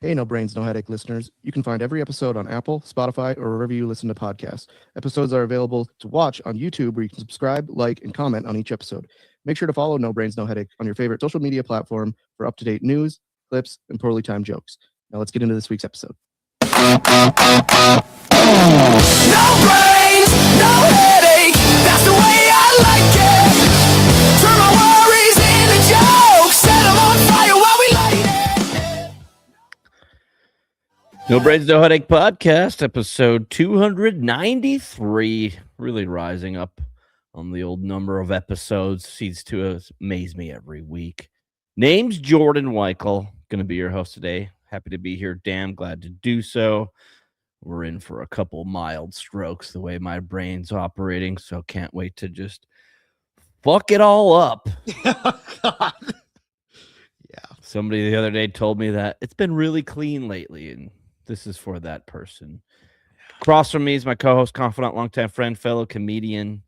Hey, No Brains, No Headache listeners. You can find every episode on Apple, Spotify, or wherever you listen to podcasts. Episodes are available to watch on YouTube, where you can subscribe, like, and comment on each episode. Make sure to follow No Brains, No Headache on your favorite social media platform for up-to-date news, clips, and poorly timed jokes. Now let's get into this week's episode. No brains, no headache. That's the way I like it. Turn my worries into jokes. Set them on fire while we light it. No Brains, No Headache podcast, episode 293. Really rising up on the old number of episodes. Seems to amaze me every week. Name's Jordan Weichel. Going to be your host today. Happy to be here. Damn glad to do so. We're in for a couple mild strokes the way my brain's operating, so can't wait to just fuck it all up. God. Yeah. Somebody the other day told me that it's been really clean lately, and this is for that person. Across from me is my co-host, confidant, longtime friend, fellow comedian.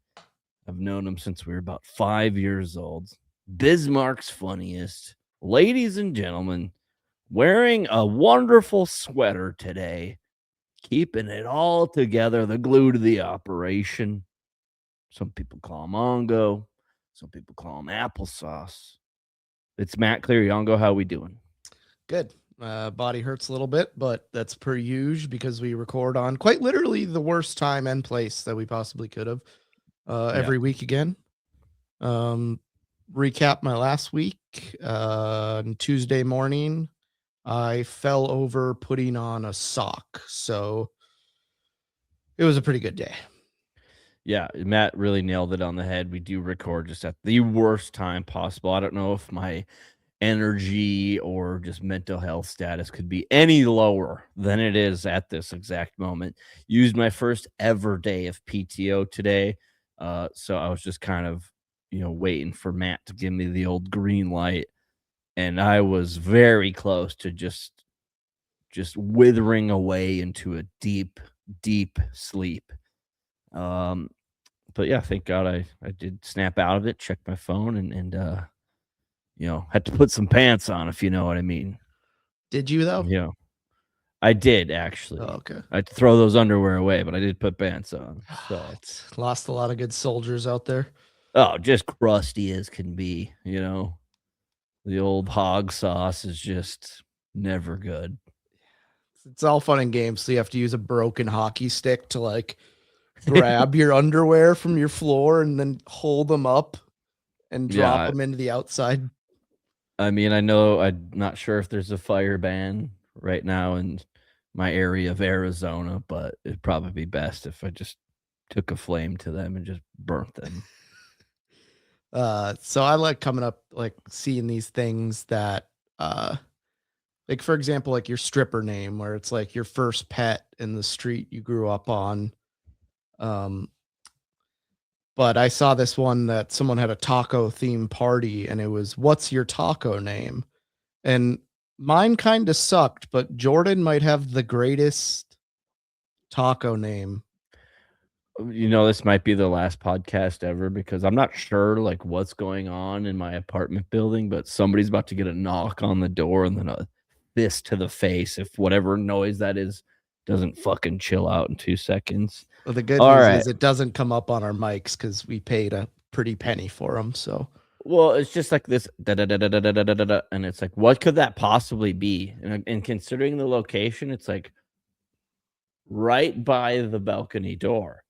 I've known him since we were about 5 years old. Bismarck's funniest. Ladies and gentlemen, wearing a wonderful sweater today. Keeping it all together, the glue to the operation. Some people call him Ongo. Some people call him applesauce. It's Matt Cleary. Ongo, how we doing? Good. Body hurts a little bit, but that's per usual because we record on quite literally the worst time and place that we possibly could have every week again. Recap my last week. On Tuesday morning, I fell over putting on a sock. So it was a pretty good day. Yeah, Matt really nailed it on the head. We do record just at the worst time possible. I don't know if my energy or just mental health status could be any lower than it is at this exact moment. Used my first ever day of PTO today. So I was just kind of, waiting for Matt to give me the old green light. And I was very close to just withering away into a deep, deep sleep. But yeah, thank God I did snap out of it, check my phone, and had to put some pants on, if you know what I mean. Did you, though? Yeah, I did, actually. Oh, okay. I had to throw those underwear away, but I did put pants on. So It's lost a lot of good soldiers out there. Oh, just crusty as can be, The old hog sauce is just never good. It's all fun and games. So you have to use a broken hockey stick to like grab your underwear from your floor and then hold them up and drop them into the outside. I mean, I know I'm not sure if there's a fire ban right now in my area of Arizona, but it'd probably be best if I just took a flame to them and just burnt them. So I like coming up, like seeing these things that, like, for example, like your stripper name, where it's like your first pet in the street you grew up on. But I saw this one that someone had a taco theme party and it was, what's your taco name? And mine kind of sucked, but Jordan might have the greatest taco name. This might be the last podcast ever because I'm not sure like what's going on in my apartment building, but somebody's about to get a knock on the door and then a fist to the face if whatever noise that is doesn't fucking chill out in 2 seconds. Well, the good news is it doesn't come up on our mics because we paid a pretty penny for them. So, well, it's just like this, and it's like, what could that possibly be? And considering the location, it's like right by the balcony door.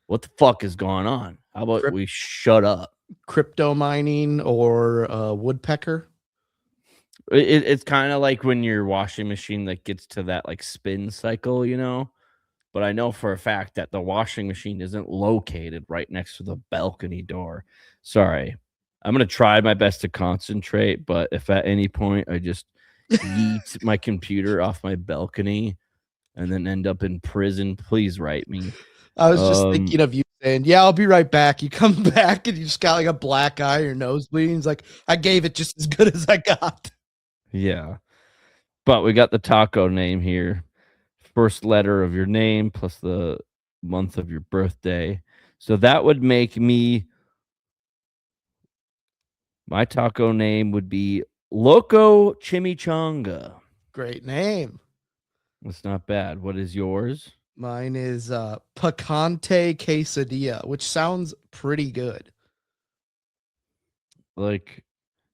What the fuck is going on? How about we shut up? Crypto mining or woodpecker? It's kind of like when your washing machine like gets to that like spin cycle, But I know for a fact that the washing machine isn't located right next to the balcony door. Sorry. I'm going to try my best to concentrate, but if at any point I just yeet my computer off my balcony and then end up in prison, please write me. I was just thinking of you saying, yeah, I'll be right back. You come back and you just got like a black eye, your nose bleeding. It's like, I gave it just as good as I got. Yeah. But we got the taco name here. First letter of your name plus the month of your birthday. So that would make me, my taco name would be Loco Chimichanga. Great name. That's not bad. What is yours? Mine is Picante Quesadilla, which sounds pretty good. Like,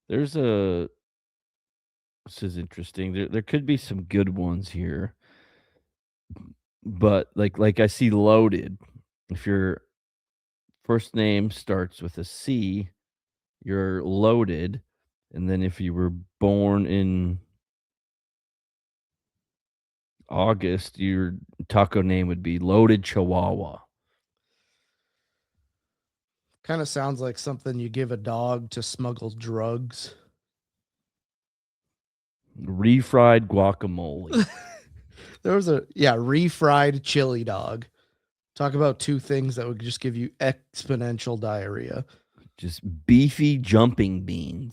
there's a. This is interesting. There could be some good ones here, but like I see loaded. If your first name starts with a C, you're loaded, and then if you were born in August, your taco name would be Loaded Chihuahua. Kind of sounds like something you give a dog to smuggle drugs. Refried guacamole. There was refried chili dog. Talk about two things that would just give you exponential diarrhea. Just beefy jumping beans.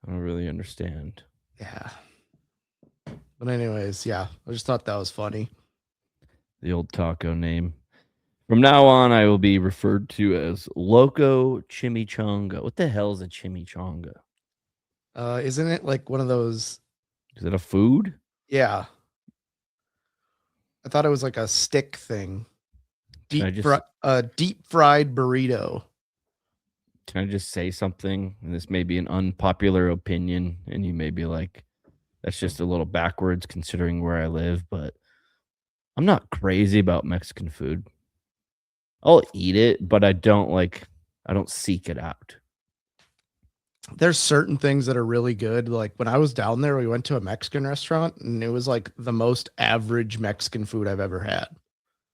I don't really understand. Yeah. But anyways, yeah, I just thought that was funny. The old taco name. From now on, I will be referred to as Loco Chimichanga. What the hell is a chimichanga? Isn't it like one of those? Is it a food? Yeah. I thought it was like a stick thing. Can I Deep just deep fried burrito. can I just say something? And this may be an unpopular opinion, and you may be like, that's just a little backwards considering where I live, but I'm not crazy about Mexican food. I'll eat it, but I don't seek it out. There's certain things that are really good. Like when I was down there, we went to a Mexican restaurant and it was like the most average Mexican food I've ever had.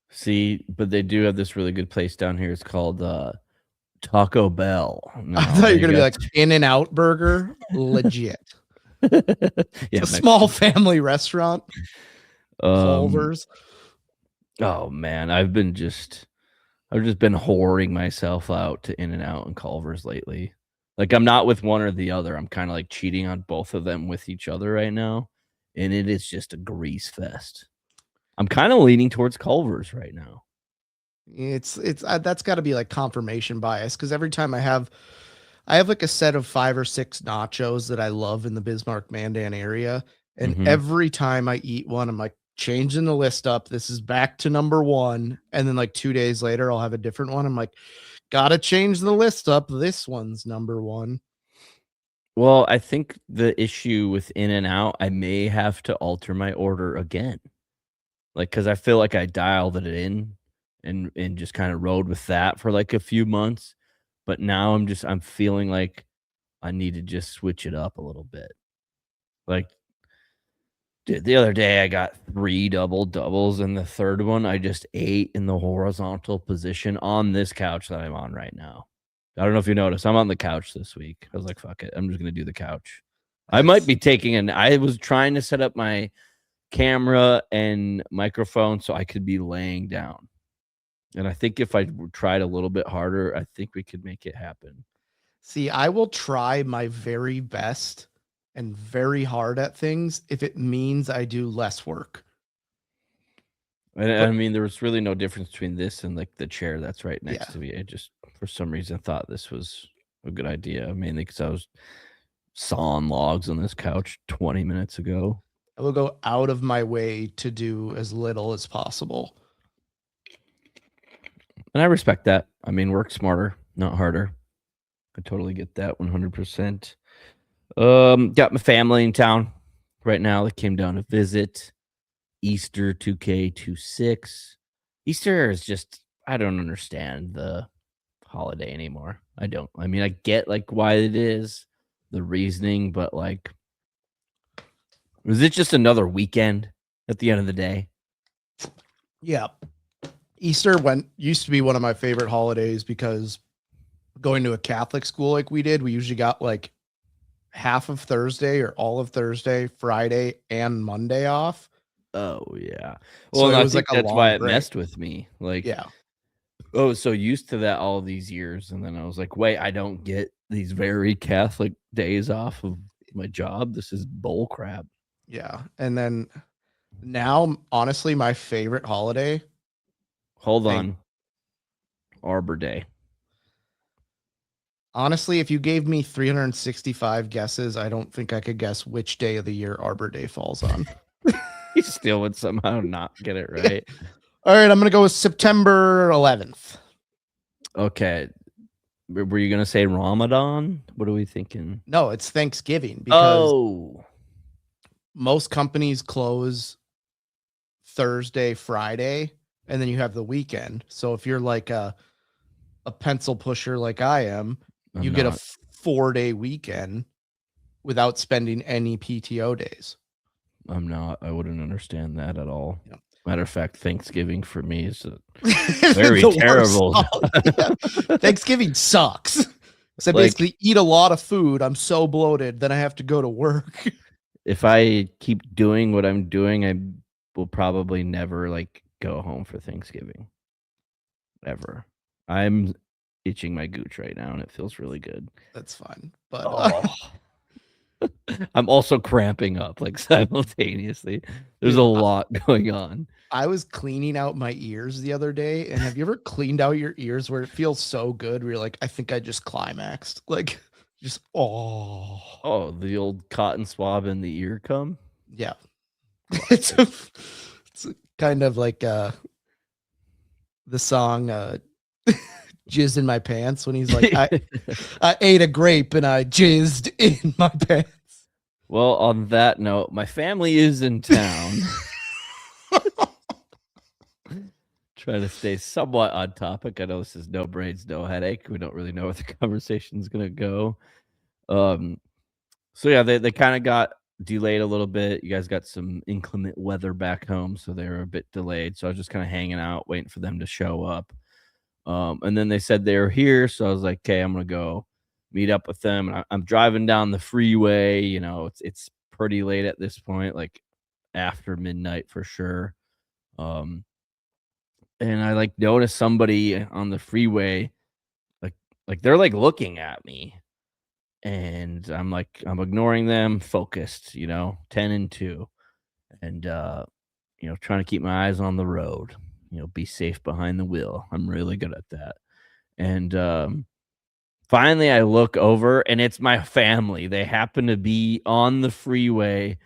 See, but they do have this really good place down here. It's called Taco Bell. No, I thought you were they gonna be like got In-N-Out Burger, legit. yeah, It's a small family restaurant. Culver's. Oh man, I've just been whoring myself out to In-N-Out and Culver's lately. Like I'm not with one or the other. I'm kind of like cheating on both of them with each other right now, and it is just a grease fest. I'm kind of leaning towards Culver's right now. It's that's got to be like confirmation bias because every time I have like a set of 5 or 6 nachos that I love in the Bismarck Mandan area, and Mhm. every time I eat one, I'm like changing the list up. This is back to number 1, and then like 2 days later, I'll have a different one. I'm like, gotta change the list up. This one's number 1. Well, I think the issue with In-N-Out, I may have to alter my order again. Like, cause I feel like I dialed it in and just kind of rode with that for like a few months. But now I'm feeling like I need to just switch it up a little bit. Like the other day I got 3 double doubles, and the third one I just ate in the horizontal position on this couch that I'm on right now. I don't know if you noticed, I'm on the couch this week. I was like, fuck it. I'm just gonna do the couch. I might be I was trying to set up my camera and microphone so I could be laying down. And I think if I tried a little bit harder, I think we could make it happen. See, I will try my very best and very hard at things if it means I do less work. And But I mean, there was really no difference between this and like the chair that's right next yeah, to me. I just, for some reason, thought this was a good idea, mainly because I was sawing logs on this couch 20 minutes ago. I will go out of my way to do as little as possible. And I respect that. I mean, work smarter, not harder. I totally get that 100%. Got my family in town right now. They came down to visit. Easter 2K26. Easter is just, I don't understand the holiday anymore. I don't. I mean, I get like why it is, the reasoning, but like, was it just another weekend at the end of the day? Yeah. Easter used to be one of my favorite holidays because going to a Catholic school like we did, we usually got like half of Thursday or all of Thursday, Friday, and Monday off. Oh yeah. So Well, and it I was think like a that's why long it break. messed with me. Like, Yeah. I was so used to that all these years, and then I was like, wait, I don't get these very Catholic days off of my job. This is bull crap. Yeah. And then now, honestly, my favorite holiday. Hold Thank- on. Arbor Day. Honestly, if you gave me 365 guesses, I don't think I could guess which day of the year Arbor Day falls on. You still would somehow not get it right. All right, I'm going to go with September 11th. Okay. Were you going to say Ramadan? What are we thinking? No, it's Thanksgiving because Oh, most companies close Thursday, Friday, and then you have the weekend. So if you're like a pencil pusher like I am, you get a 4-day weekend without spending any PTO days. I'm not. I wouldn't understand that at all. Yeah. Matter of fact, Thanksgiving for me is very The worst terrible. song. Yeah. Thanksgiving sucks. So I Like- basically eat a lot of food. I'm so bloated, then I have to go to work. If I keep doing what I'm doing, I will probably never like go home for Thanksgiving. Ever. I'm itching my gooch right now and it feels really good. That's fine. But I'm also cramping up like simultaneously. There's a lot going on. I was cleaning out my ears the other day, and have you ever cleaned out your ears where it feels so good where you're like, I think I just climaxed? Like, just Oh, the old cotton swab in the ear cum. yeah. It's kind of like the song Jizz in My Pants when he's like, I ate a grape and I jizzed in my pants. Well, on that note, my family is in town. Trying to stay somewhat on topic. I know this is no brains, no headache. We don't really know where the conversation is going to go. So yeah, they kind of got delayed a little bit. You guys got some inclement weather back home, so they were a bit delayed. So I was just kind of hanging out, waiting for them to show up. And then they said they were here, so I was like, okay, I'm gonna go meet up with them. And I'm driving down the freeway. You know, it's pretty late at this point, like after midnight for sure. And I like noticed somebody on the freeway, like they're like looking at me, and I'm ignoring them, focused, 10 and 2, and trying to keep my eyes on the road, be safe behind the wheel. I'm really good at that. And finally I look over and it's my family. They happen to be on the freeway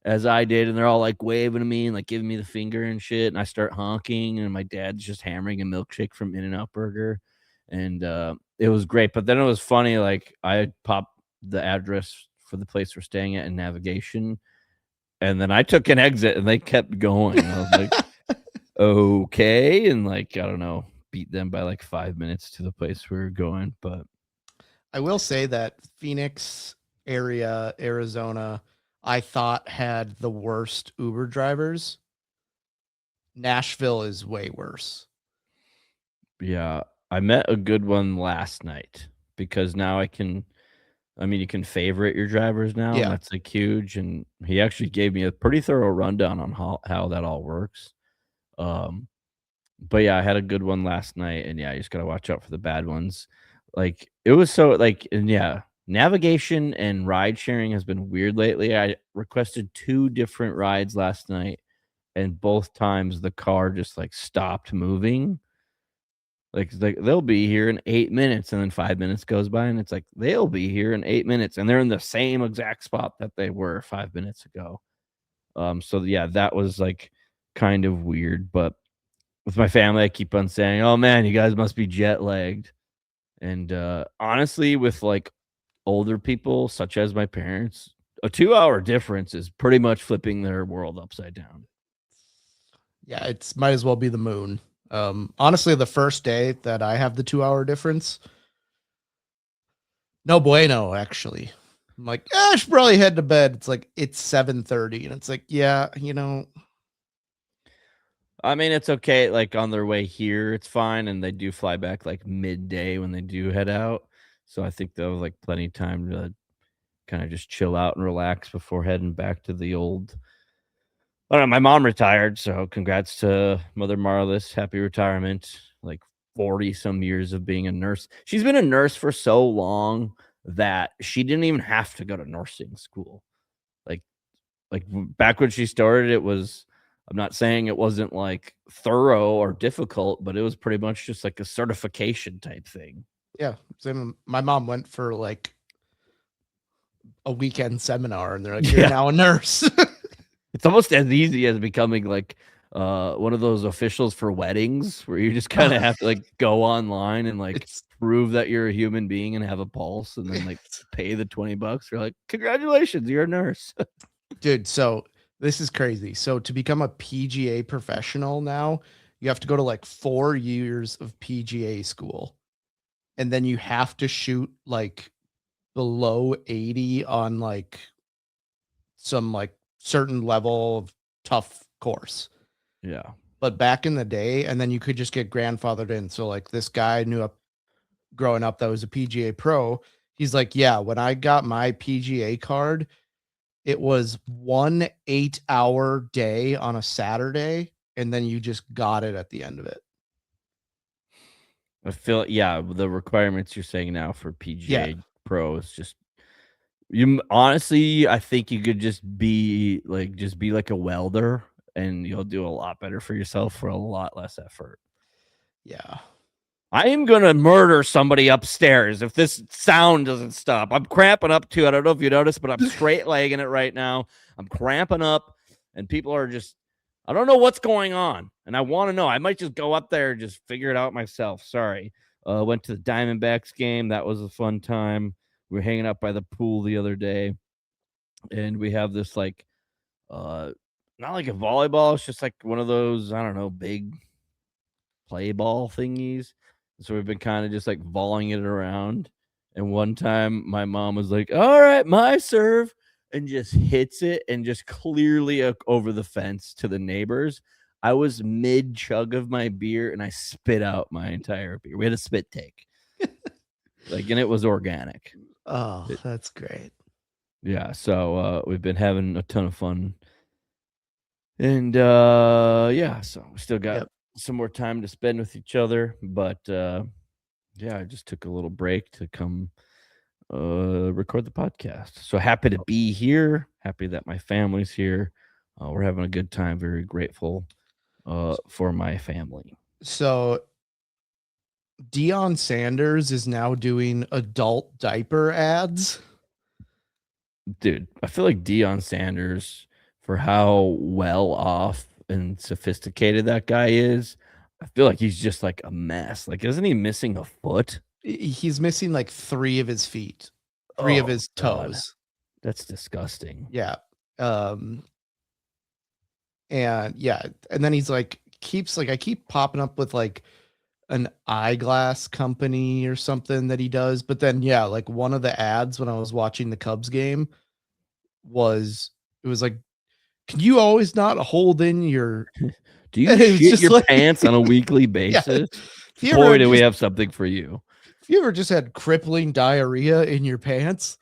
as I did, and they're all like waving to me and like giving me the finger and shit. And I start honking, and my dad's just hammering a milkshake from In-N-Out Burger. And it was great. But then it was funny, like I had popped the address for the place we're staying at in navigation, and then I took an exit and they kept going. I was like, okay, and like, I don't know, beat them by like 5 minutes to the place we were going. But I will say that Phoenix area, Arizona, I thought had the worst Uber drivers. Nashville is way worse. yeah, I met a good one last night because now you can favorite your drivers now. Yeah. And that's like huge. And he actually gave me a pretty thorough rundown on how that all works. But yeah, I had a good one last night, and yeah, you just gotta watch out for the bad ones. Like it was so like, and yeah, navigation and ride sharing has been weird lately. I requested 2 different rides last night, and both times the car just like stopped moving. Like they'll be here in 8 minutes, and then 5 minutes goes by, and it's like they'll be here in 8 minutes, and they're in the same exact spot that they were 5 minutes ago. So yeah, that was like kind of weird. But with my family, I keep on saying, "Oh man, you guys must be jet lagged." And honestly, with like older people, such as my parents, a 2-hour difference is pretty much flipping their world upside down. Yeah, it's might as well be the moon. Honestly, the first day that I have the 2-hour difference, no bueno, actually. I'm like, I should probably head to bed. It's like it's 7:30, and it's like, yeah, I mean, it's okay. Like on their way here, it's fine, and they do fly back like midday when they do head out. So I think they'll have like plenty of time to kind of just chill out and relax before heading back to the old. I don't know. My mom retired, so congrats to Mother Marlis. Happy retirement. Like 40 some years of being a nurse. She's been a nurse for so long that she didn't even have to go to nursing school. Like back when she started, it was. I'm not saying it wasn't like thorough or difficult, but it was pretty much just like a certification type thing. Yeah. My mom went for like a weekend seminar, and they're like, "You're Yeah. now a nurse." It's almost as easy as becoming like one of those officials for weddings where you just kind of have to like go online and like It's prove that you're a human being and have a pulse and then like pay the $20. You're like, congratulations, you're a nurse. dude. So this is crazy. So to become a PGA professional now, you have to go to like 4 years of PGA school, and then you have to shoot like below 80 on like some like certain level of tough course. Yeah. But back in the day, and then you could just get grandfathered in. So like this guy I knew up growing up that was a PGA pro. He's like, yeah, when I got my PGA card, it was 1 8-hour day on a Saturday, and then you just got it at the end of it. I feel, yeah, the requirements you're saying now for PGA Pro is just, honestly, I think you could just be like a welder and you'll do a lot better for yourself for a lot less effort. Yeah. I am going to murder somebody upstairs if this sound doesn't stop. I'm cramping up too. I don't know if you noticed, but I'm straight legging it right now. I'm cramping up and people are just, I don't know what's going on. And I want to know. I might just go up there and just figure it out myself. Sorry. Went to the Diamondbacks game. That was a fun time. We were hanging out by the pool the other day. And we have this like, not like a volleyball. It's just like one of those, I don't know, big play ball thingies. So we've been kind of just like volleying it around. And one time my mom was like, all right, my serve, and just hits it and just clearly over the fence to the neighbors. I was mid chug of my beer and I spit out my entire beer. We had a spit take. And it was organic. Oh, that's great. Yeah. So we've been having a ton of fun. And yeah, so we still got some more time to spend with each other, but yeah, I just took a little break to come record the podcast. So happy to be here, happy that my family's here. We're having a good time, very grateful for my family. So Deion Sanders is now doing adult diaper ads. Dude, I feel like Deion Sanders, for how well off and sophisticated that guy is, I feel like he's just like a mess. Like, isn't he missing a foot? He's missing like 3 of his feet, 3 of his toes. That's disgusting. Yeah. And yeah, and then he's like I keep popping up with like an eyeglass company or something that he does, but then yeah, like one of the ads when I was watching the Cubs game was like, can you always not hold in your do you shit your pants on a weekly basis? Yeah. Boy, do we have something for you. If you ever just had crippling diarrhea in your pants,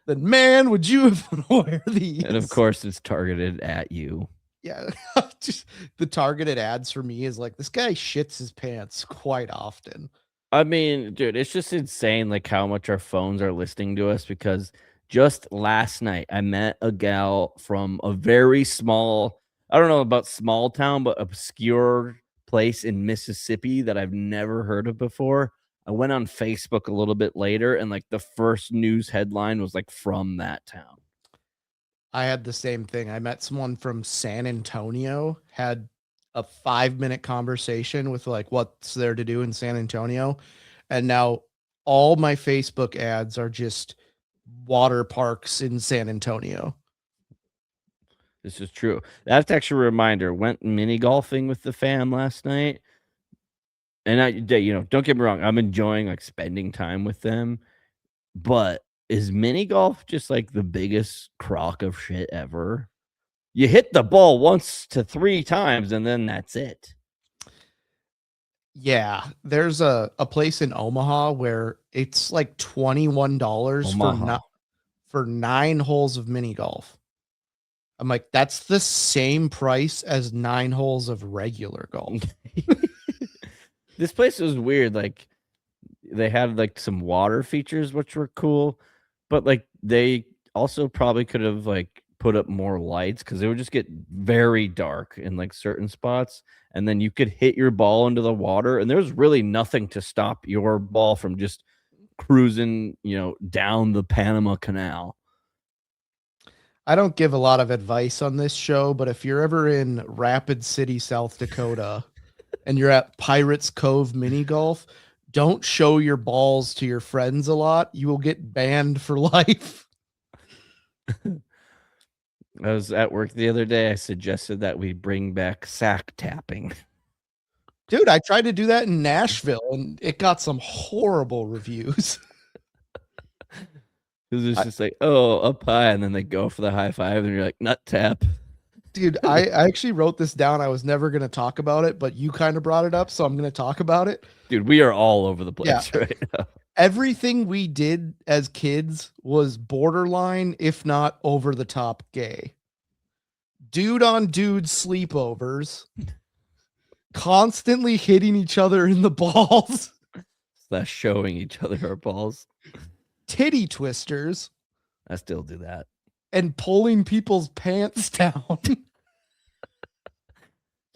then man, would you have wear these? And of course, it's targeted at you. Yeah, just the targeted ads for me is like, this guy shits his pants quite often. I mean, dude, it's just insane like how much our phones are listening to us, because just last night I met a gal from a very small, I don't know about small town, but obscure place in Mississippi that I've never heard of before. I went on Facebook a little bit later and like the first news headline was like from that town. I had the same thing. I met someone from San Antonio, had a 5-minute conversation with like what's there to do in San Antonio. And now all my Facebook ads are just water parks in San Antonio. This is true. That's actually a reminder. Went mini golfing with the fam last night. And I, don't get me wrong, I'm enjoying like spending time with them. But is mini golf just like the biggest crock of shit ever? You hit the ball once to 3 times and then that's it. Yeah, there's a place in Omaha where it's like $21 for 9 holes of mini golf. I'm like, that's the same price as 9 holes of regular golf. This place was weird. Like, they had like some water features which were cool, but like they also probably could have like put up more lights, because it would just get very dark in like certain spots, and then you could hit your ball into the water and there was really nothing to stop your ball from just cruising, down the Panama Canal. I don't give a lot of advice on this show, but if you're ever in Rapid City, South Dakota, and you're at Pirates Cove mini golf, don't show your balls to your friends a lot. You will get banned for life. I was at work the other day. I suggested that we bring back sack tapping. Dude, I tried to do that in Nashville and it got some horrible reviews. Because it's just like, oh, up high, and then they go for the high five, and you're like, nut tap. Dude, I actually wrote this down. I was never going to talk about it, but you kind of brought it up, so I'm going to talk about it. Dude, we are all over the place right now. Everything we did as kids was borderline, if not over the top gay. Dude on dude sleepovers, constantly hitting each other in the balls, / showing each other our balls, titty twisters. I still do that. And pulling people's pants down.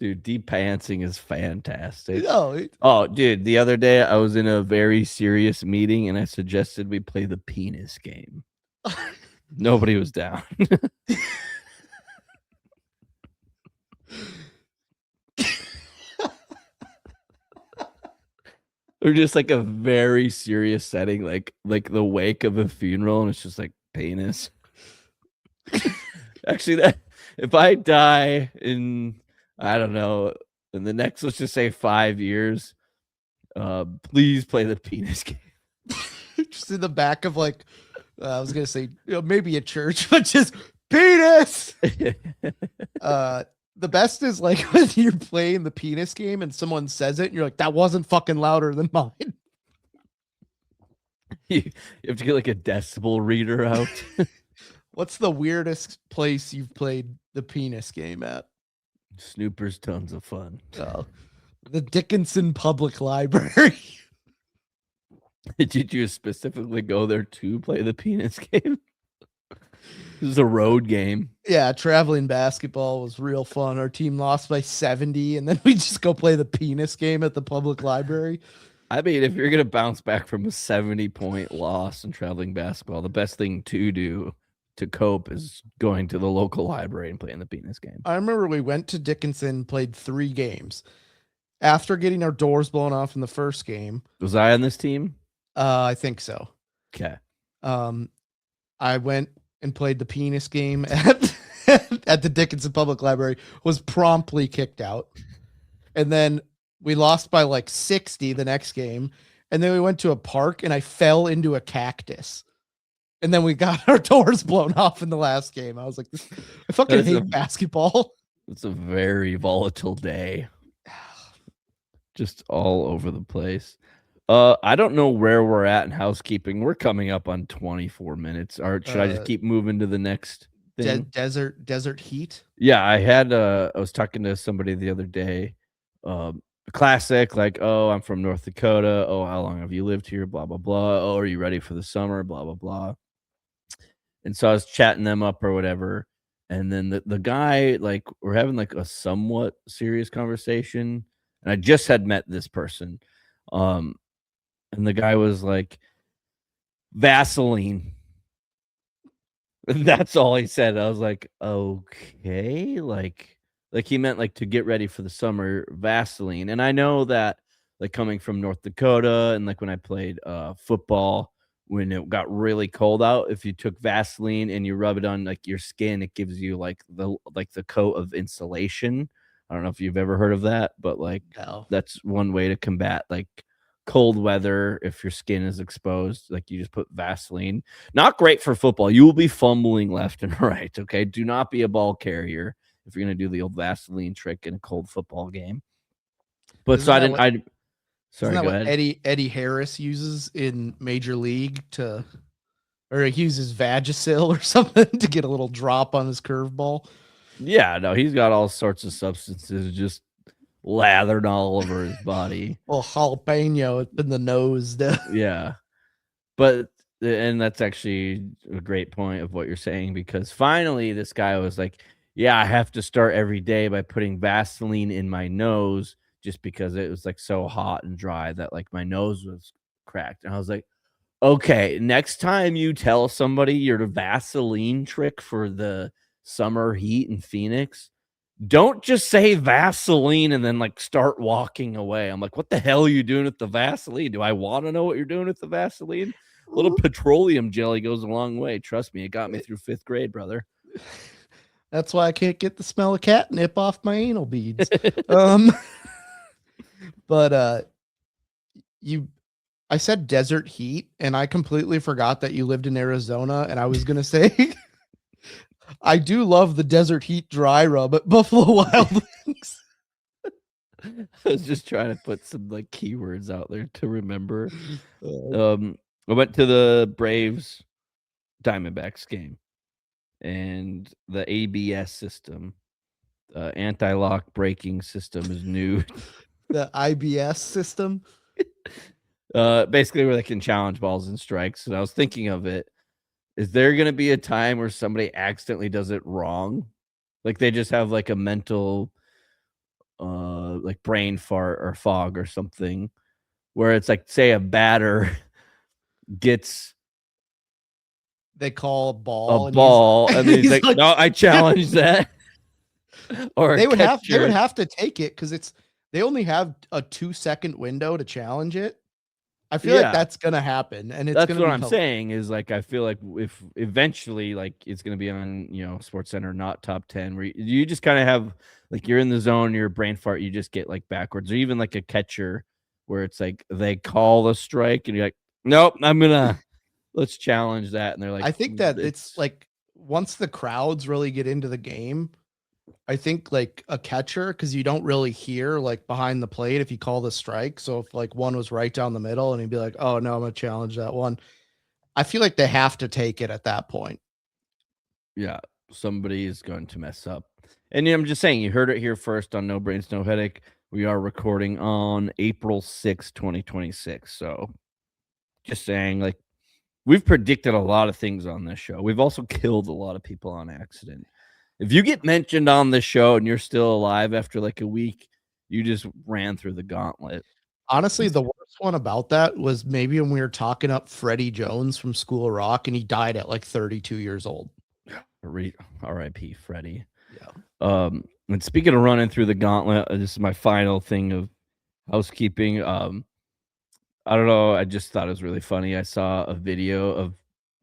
Dude, depantsing is fantastic. No, oh, dude, the other day I was in a very serious meeting and I suggested we play the penis game. Nobody was down. Or just like a very serious setting, like the wake of a funeral, and it's just like penis. Actually, that if I die in, I don't know, in the next, let's just say 5 years, please play the penis game. Just in the back of like, I was gonna say maybe a church, but just penis. The best is like when you're playing the penis game and someone says it, and you're like, that wasn't fucking louder than mine. You have to get like a decibel reader out. What's the weirdest place you've played the penis game at? Snooper's tons of fun. Oh, the Dickinson Public Library. Did you specifically go there to play the penis game? This is a road game. Yeah, traveling basketball was real fun. Our team lost by 70, and then we just go play the penis game at the public library. I mean, if you're going to bounce back from a 70-point loss in traveling basketball, the best thing to do to cope is going to the local library and playing the penis game. I remember we went to Dickinson, played 3 games. After getting our doors blown off in the first game. Was I on this team? I think so. Okay. I went and played the penis game at the Dickinson Public Library, was promptly kicked out. And then we lost by like 60 the next game. And then we went to a park and I fell into a cactus. And then we got our doors blown off in the last game. I was like, I fucking hate basketball. It's a very volatile day. Just all over the place. I don't know where we're at in housekeeping. We're coming up on 24 minutes. Or should I just keep moving to the next thing? Desert heat? Yeah, I was talking to somebody the other day. Classic, like, oh, I'm from North Dakota. Oh, how long have you lived here? Blah, blah, blah. Oh, are you ready for the summer? Blah, blah, blah. And so I was chatting them up or whatever. And then the guy, like, we're having like a somewhat serious conversation. And I just had met this person. And the guy was like, Vaseline. And that's all he said. I was like, okay. Like he meant like to get ready for the summer, Vaseline. And I know that like coming from North Dakota and like when I played football, when it got really cold out, if you took Vaseline and you rub it on like your skin, it gives you like the coat of insulation. I don't know if you've ever heard of that, but like that's one way to combat like cold weather. If your skin is exposed, like you just put Vaseline. Not great for football. You will be fumbling left and right. Okay. Do not be a ball carrier if you're going to do the old Vaseline trick in a cold football game. But sorry, go ahead. Eddie Harris uses in Major League or he uses Vagisil or something to get a little drop on his curveball. Yeah, no, he's got all sorts of substances just lathered all over his body. Well, jalapeno in the nose. Yeah. And that's actually a great point of what you're saying, because finally this guy was like, yeah, I have to start every day by putting Vaseline in my nose just because it was like so hot and dry that like my nose was cracked. And I was like, Okay, next time you tell somebody your Vaseline trick for the summer heat in Phoenix, don't just say Vaseline and then like start walking away. I'm like, what the hell are you doing with the Vaseline? Do I want to know what you're doing with the Vaseline? A little petroleum jelly goes a long way. Trust me, it got me through 5th grade, brother. That's why I can't get the smell of catnip off my anal beads. um, but I said desert heat, and I completely forgot that you lived in Arizona, and I was gonna say I do love the desert heat dry rub at Buffalo Wild Wings. I was just trying to put some like keywords out there to remember. I went to the Braves Diamondbacks game, and the ABS system, anti-lock braking system, is new. The IBS system. Basically where they can challenge balls and strikes. And I was thinking of it. Is there going to be a time where somebody accidentally does it wrong? Like they just have like a mental, like brain fart or fog or something, where it's like, say a batter gets They call a ball. And he's like, no, I challenge that. Or they would have to take it because they only have a 2-second window to challenge it. I feel like that's gonna happen, and that's what I'm saying is like I feel like if eventually like it's gonna be on Sports Center, not Top 10, where you just kind of have like you're in the zone, your brain fart, you just get like backwards, or even like a catcher where it's like they call the strike and you're like, nope, let's challenge that, and they're like, I think that it's like once the crowds really get into the game, I think like a catcher, because you don't really hear like behind the plate if you call the strike. So if like one was right down the middle and he'd be like, oh no, I'm gonna challenge that one. I feel like they have to take it at that point. Yeah, somebody is going to mess up. And I'm just saying, you heard it here first on No Brains, No Headache. We are recording on April 6th, 2026. So just saying, like, we've predicted a lot of things on this show. We've also killed a lot of people on accident. If you get mentioned on this show and you're still alive after like a week, you just ran through the gauntlet. Honestly, the worst one about that was maybe when we were talking up Freddie Jones from School of Rock, and he died at like 32 years old. R.I.P. Freddie. Yeah. And speaking of running through the gauntlet, this is my final thing of housekeeping. I don't know. I just thought it was really funny. I saw a video of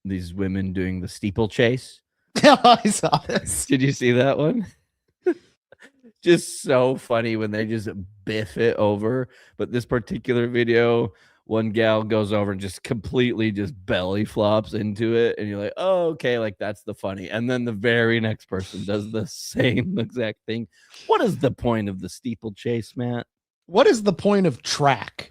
these women doing the steeplechase. Yeah, I saw this. Did you see that one? Just so funny when they just biff it over. But this particular video, one gal goes over and just completely just belly flops into it. And you're like, oh, okay, like that's the funny. And then the very next person does the same exact thing. What is the point of the steeplechase, Matt? What is the point of track?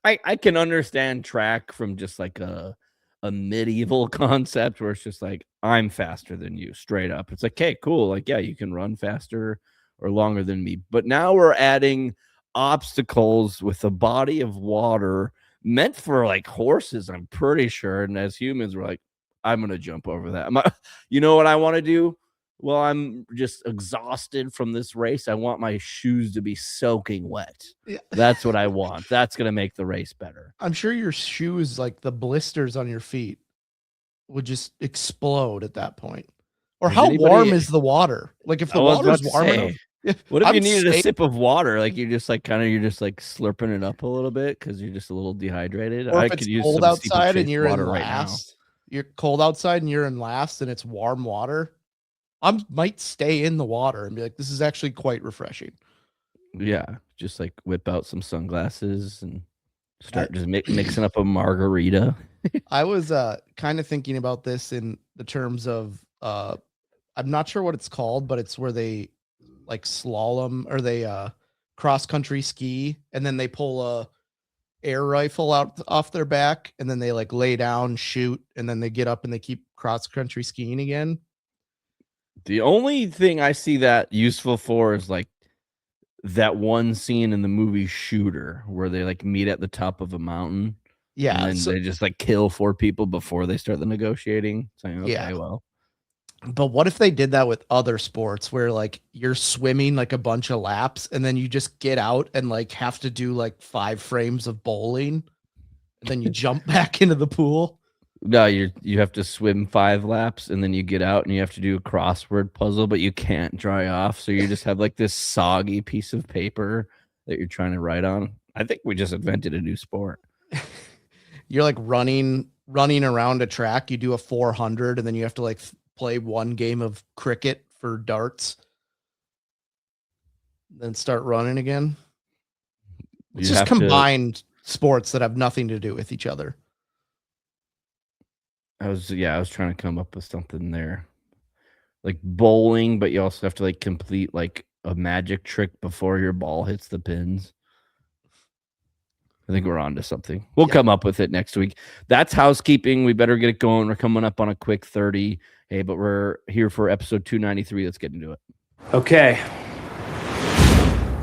I can understand track from just like a medieval concept where it's just like, I'm faster than you straight up. It's like, okay, cool. Like, yeah, you can run faster or longer than me. But now we're adding obstacles with a body of water meant for like horses, I'm pretty sure. And as humans, we're like, I'm going to jump over that. You know what I want to do? Well, I'm just exhausted from this race. I want my shoes to be soaking wet. Yeah. That's what I want. That's going to make the race better. I'm sure your shoes, like the blisters on your feet, would just explode at that point. Or how warm is the water? Like if the water's warm enough. What if you needed a sip of water? Like you're just like slurping it up a little bit because you're just a little dehydrated. Or if it's cold outside and you're in last. You're cold outside and you're in last and it's warm water. I might stay in the water and be like, this is actually quite refreshing. Yeah, just like whip out some sunglasses and start just mixing up a margarita. I was kind of thinking about this in the terms of I'm not sure what it's called, but it's where they like slalom or they cross country ski and then they pull a air rifle out off their back and then they like lay down, shoot, and then they get up and they keep cross country skiing again. The only thing I see that useful for is like that one scene in the movie Shooter where they like meet at the top of a mountain. Yeah. And they just like kill 4 people before they start the negotiating. Saying, okay, yeah. Well. But what if they did that with other sports where like you're swimming like a bunch of laps and then you just get out and like have to do like 5 frames of bowling and then you jump back into the pool. No, you have to swim 5 laps and then you get out and you have to do a crossword puzzle, but you can't dry off. So you just have like this soggy piece of paper that you're trying to write on. I think we just invented a new sport. You're like running around a track. You do a 400 and then you have to like play one game of cricket for darts. Then start running again. It's just combined sports that have nothing to do with each other. I was trying to come up with something there. Like bowling, but you also have to like complete like a magic trick before your ball hits the pins. I think we're on to something. We'll come up with it next week. That's housekeeping. We better get it going. We're coming up on a quick 30. Hey, but we're here for episode 293. Let's get into it. Okay.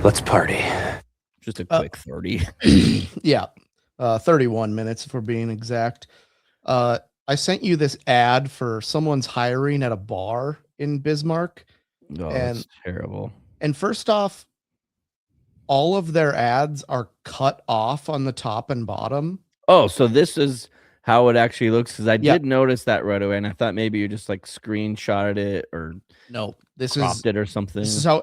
Let's party. Just a quick 30. Yeah. 31 minutes if we're being exact. I sent you this ad for someone's hiring at a bar in Bismarck. Oh, that's terrible. And first off, all of their ads are cut off on the top and bottom. Oh, so this is how it actually looks, because I did notice that right away, and I thought maybe you just like screenshotted it or cropped it or something. This is how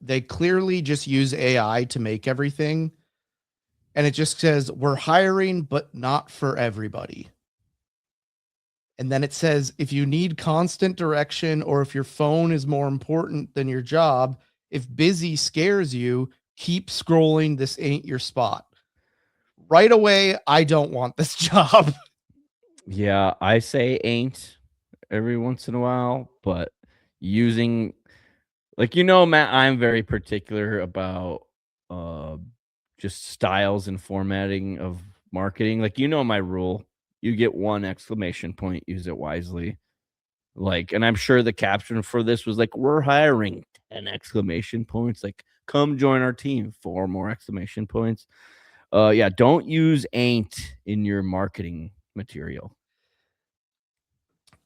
they clearly just use AI to make everything, and it just says we're hiring, but not for everybody. And then it says if you need constant direction or if your phone is more important than your job, if busy scares you, keep scrolling. This ain't your spot. Right away, I don't want this job. Yeah, I say ain't every once in a while, but using Matt, I'm very particular about just styles and formatting of marketing. Like, my rule. You get 1 exclamation point, use it wisely. Like, and I'm sure the caption for this was like, we're hiring 10 exclamation points. Like, come join our team, 4 more exclamation points. Yeah, don't use ain't in your marketing material.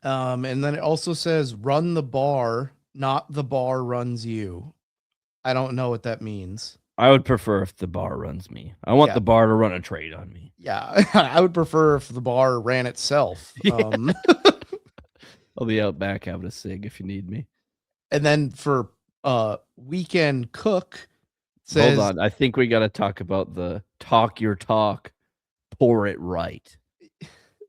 And then it also says run the bar, not the bar runs you. I don't know what that means. I would prefer if the bar runs me. I want the bar to run a trade on me. Yeah, I would prefer if the bar ran itself. Yeah. I'll be out back having a cig if you need me. And then for weekend cook, says, hold on. I think we got to talk about the talk your talk, pour it right.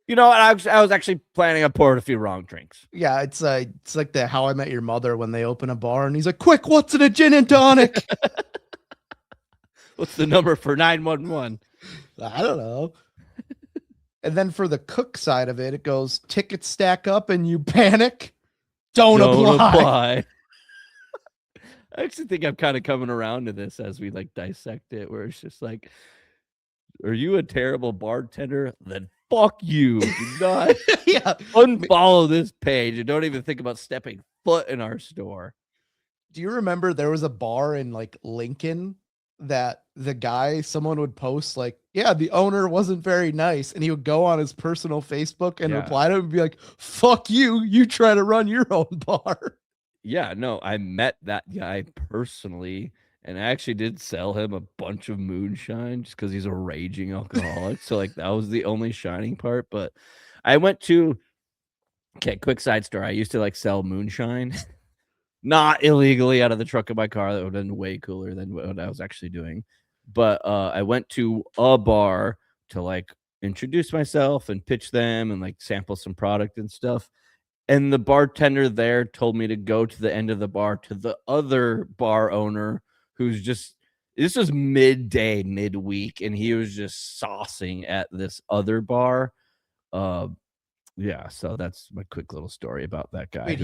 I was actually planning on pouring a few wrong drinks. Yeah, it's like the How I Met Your Mother when they open a bar and he's like, quick, what's in a gin and tonic? What's the number for 911? I don't know. And then for the cook side of it, it goes tickets stack up and you panic. Don't apply. I actually think I'm kind of coming around to this as we like dissect it, where it's just like, are you a terrible bartender? Then fuck you. Do not unfollow this page and don't even think about stepping foot in our store. Do you remember there was a bar in like Lincoln that someone would post like, yeah, the owner wasn't very nice, and he would go on his personal Facebook and reply to him and be like, fuck you, you try to run your own bar. Yeah, no, I met that guy personally, and I actually did sell him a bunch of moonshine just because he's a raging alcoholic. So like that was the only shining part. But I went to quick side story. I used to like sell moonshine. Not illegally out of the trunk of my car. That would have been way cooler than what I was actually doing. But I went to a bar to like introduce myself and pitch them and like sample some product and stuff. And the bartender there told me to go to the end of the bar to the other bar owner who's this was midweek, and he was just saucing at this other bar. Yeah, so that's my quick little story about that guy. Wait,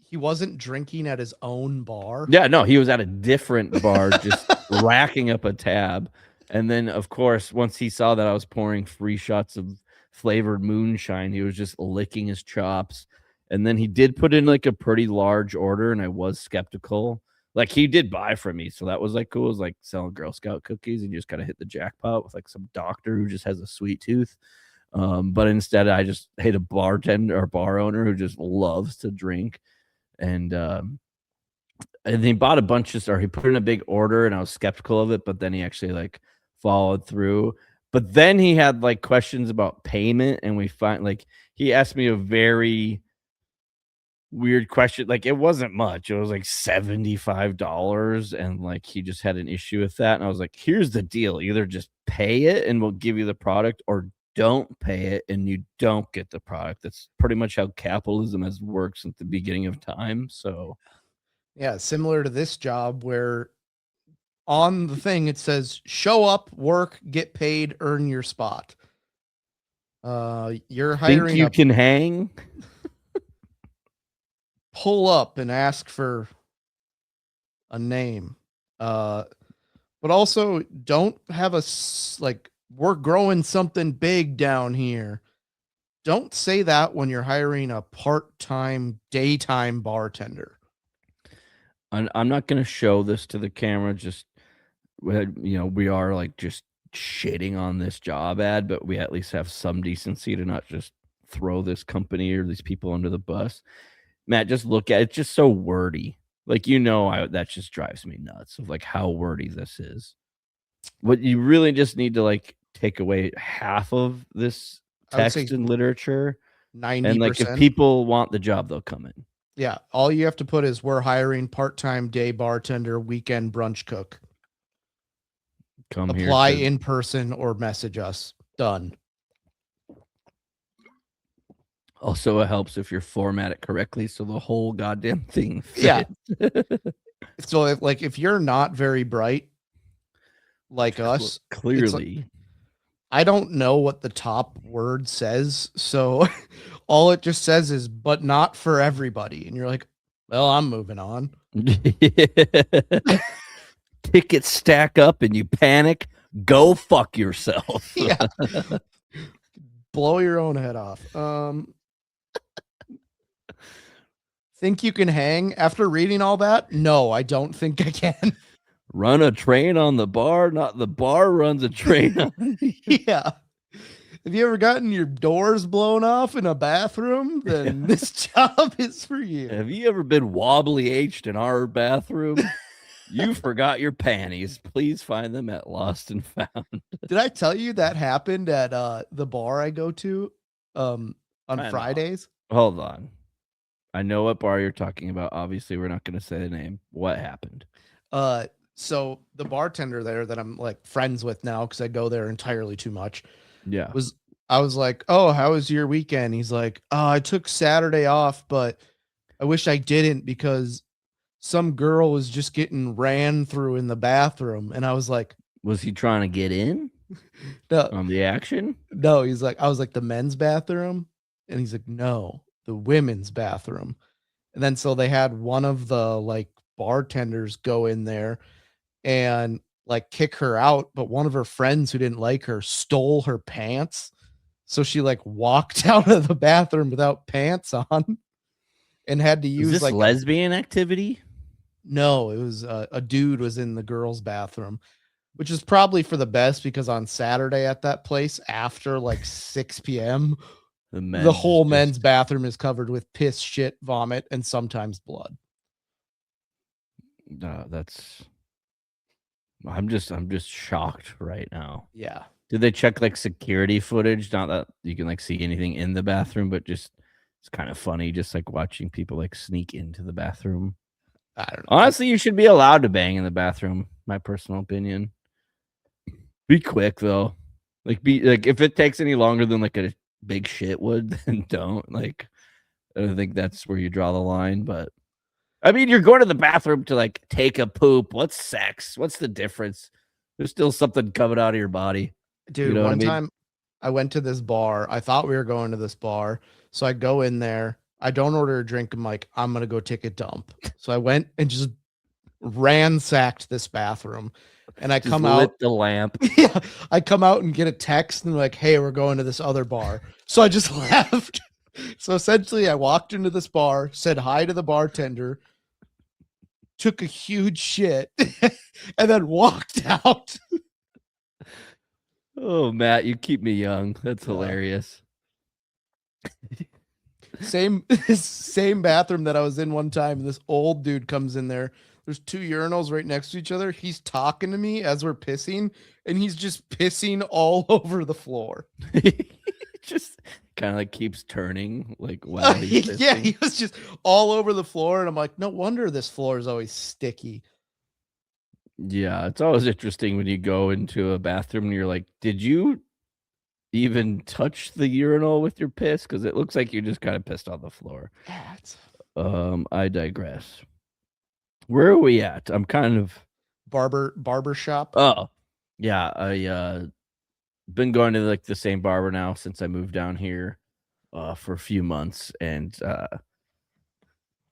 he wasn't drinking at his own bar? Yeah, no, he was at a different bar just racking up a tab. And then, of course, once he saw that I was pouring free shots of flavored moonshine, he was just licking his chops. And then he did put in like a pretty large order, and I was skeptical. Like, he did buy from me, so that was like cool. It was like selling Girl Scout cookies, and you just kind of hit the jackpot with like some doctor who just has a sweet tooth. But instead I just hate a bartender or bar owner who just loves to drink. And he bought a bunch he put in a big order, and I was skeptical of it, but then he actually like followed through. But then he had like questions about payment, and we find like he asked me a very weird question. Like it wasn't much. It was like $75, and like he just had an issue with that. And I was like, here's the deal. Either just pay it and we'll give you the product, or don't pay it and you don't get the product. That's pretty much how capitalism has worked since the beginning of time. So Yeah, similar to this job where on the thing it says show up, work, get paid, earn your spot. You're think hiring you can hang. pull up and ask for a name. But also don't have like we're growing something big down here. Don't say that when you're hiring a part-time daytime bartender. I'm not going to show this to the camera. Just, we are like just shitting on this job ad, but we at least have some decency to not just throw this company or these people under the bus. Matt, just look at it. It's just so wordy. Like, that just drives me nuts of like how wordy this is. What you really just need to like take away half of this text and literature. 90%. And like if people want the job, they'll come in. Yeah, all you have to put is we're hiring part-time day bartender, weekend brunch cook. Come Apply here in person or message us. Done. Also, it helps if you format it correctly so the whole goddamn thing fits. Yeah. So if you're not very bright like us, clearly, I don't know what the top word says. So all it just says is, but not for everybody. And you're like, well, I'm moving on. Tickets stack up and you panic. Go fuck yourself. Yeah. Blow your own head off. Think you can hang after reading all that? No, I don't think I can. Run a train on the bar, not the bar runs a train on Yeah. Have you ever gotten your doors blown off in a bathroom? Then this job is for you. Have you ever been wobbly H'd in our bathroom? You forgot your panties. Please find them at Lost and Found. Did I tell you that happened at the bar I go to on Fridays? Hold on. I know what bar you're talking about. Obviously, we're not going to say the name. What happened? So the bartender there that I'm like friends with now because I go there entirely too much. Yeah. I was like, oh, how was your weekend? He's like, oh, I took Saturday off, but I wish I didn't because some girl was just getting ran through in the bathroom. And I was like, was he trying to get in on the action? No, he's like, I was like, the men's bathroom. And he's like, no, the women's bathroom. And then so they had one of the like bartenders go in there and like kick her out. But one of her friends who didn't like her stole her pants. So she like walked out of the bathroom without pants on and had to use this like lesbian activity. No, it was a dude was in the girls' bathroom, which is probably for the best because on Saturday at that place after like 6 p.m., the whole men's bathroom is covered with piss, shit, vomit, and sometimes blood. I'm just shocked right now. Yeah. Did they check like security footage? Not that you can like see anything in the bathroom, but just it's kind of funny just like watching people like sneak into the bathroom. I don't know. Honestly, you should be allowed to bang in the bathroom. My personal opinion. Be quick though. Like if it takes any longer than like a big shit would, then don't. Like I don't think that's where you draw the line. But I mean, you're going to the bathroom to like take a poop. What's sex? What's the difference? There's still something coming out of your body. Dude, you know one time I went to this bar. I thought we were going to this bar. So I go in there. I don't order a drink. I'm like, I'm going to go take a dump. So I went and just ransacked this bathroom. And I just come lit out the lamp. Yeah. I come out and get a text and like, hey, we're going to this other bar. So I just left. So essentially I walked into this bar, said hi to the bartender, took a huge shit, and then walked out. Oh, Matt, you keep me young. That's hilarious. Same bathroom that I was in one time. This old dude comes in there. There's two urinals right next to each other. He's talking to me as we're pissing, and he's just pissing all over the floor. Just kind of like keeps turning like while he's Yeah, pissing. he was just all over the floor, and I'm like, no wonder this floor is always sticky. Yeah, it's always interesting when you go into a bathroom and you're like, did you even touch the urinal with your piss? Because it looks like you just kind of pissed on the floor. Yeah, I digress. Where are we at? I'm kind of barber shop. oh yeah, I been going to like the same barber now since I moved down here for a few months, and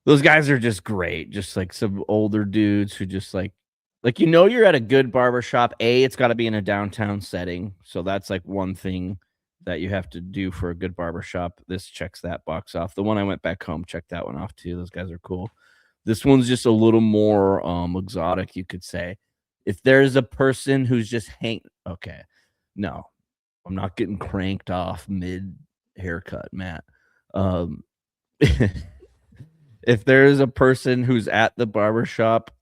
those guys are just great. Just like some older dudes who just like you're at a good barber shop. It's got to be in a downtown setting. So that's like one thing that you have to do for a good barber shop. This checks that box off. The one I went back home checked that one off too. Those guys are cool. This one's just a little more exotic, you could say. If there's a person who's just okay. No, I'm not getting cranked off mid haircut, Matt. If there's a person who's at the barber shop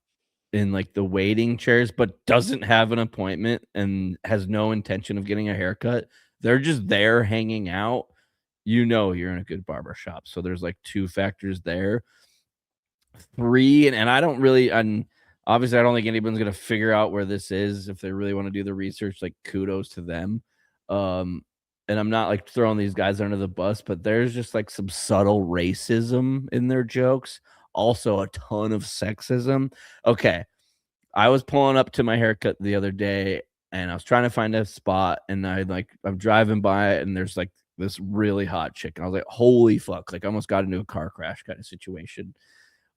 in like the waiting chairs but doesn't have an appointment and has no intention of getting a haircut, they're just there hanging out, you're in a good barber shop. So there's like 2 factors there. 3, and I don't really, and obviously I don't think anyone's gonna figure out where this is if they really want to do the research. Like kudos to them. And I'm not like throwing these guys under the bus, but there's just like some subtle racism in their jokes. Also a ton of sexism. Okay. I was pulling up to my haircut the other day and I was trying to find a spot, and I'm driving by it and there's like this really hot chick, and I was like, holy fuck, like I almost got into a car crash kind of situation.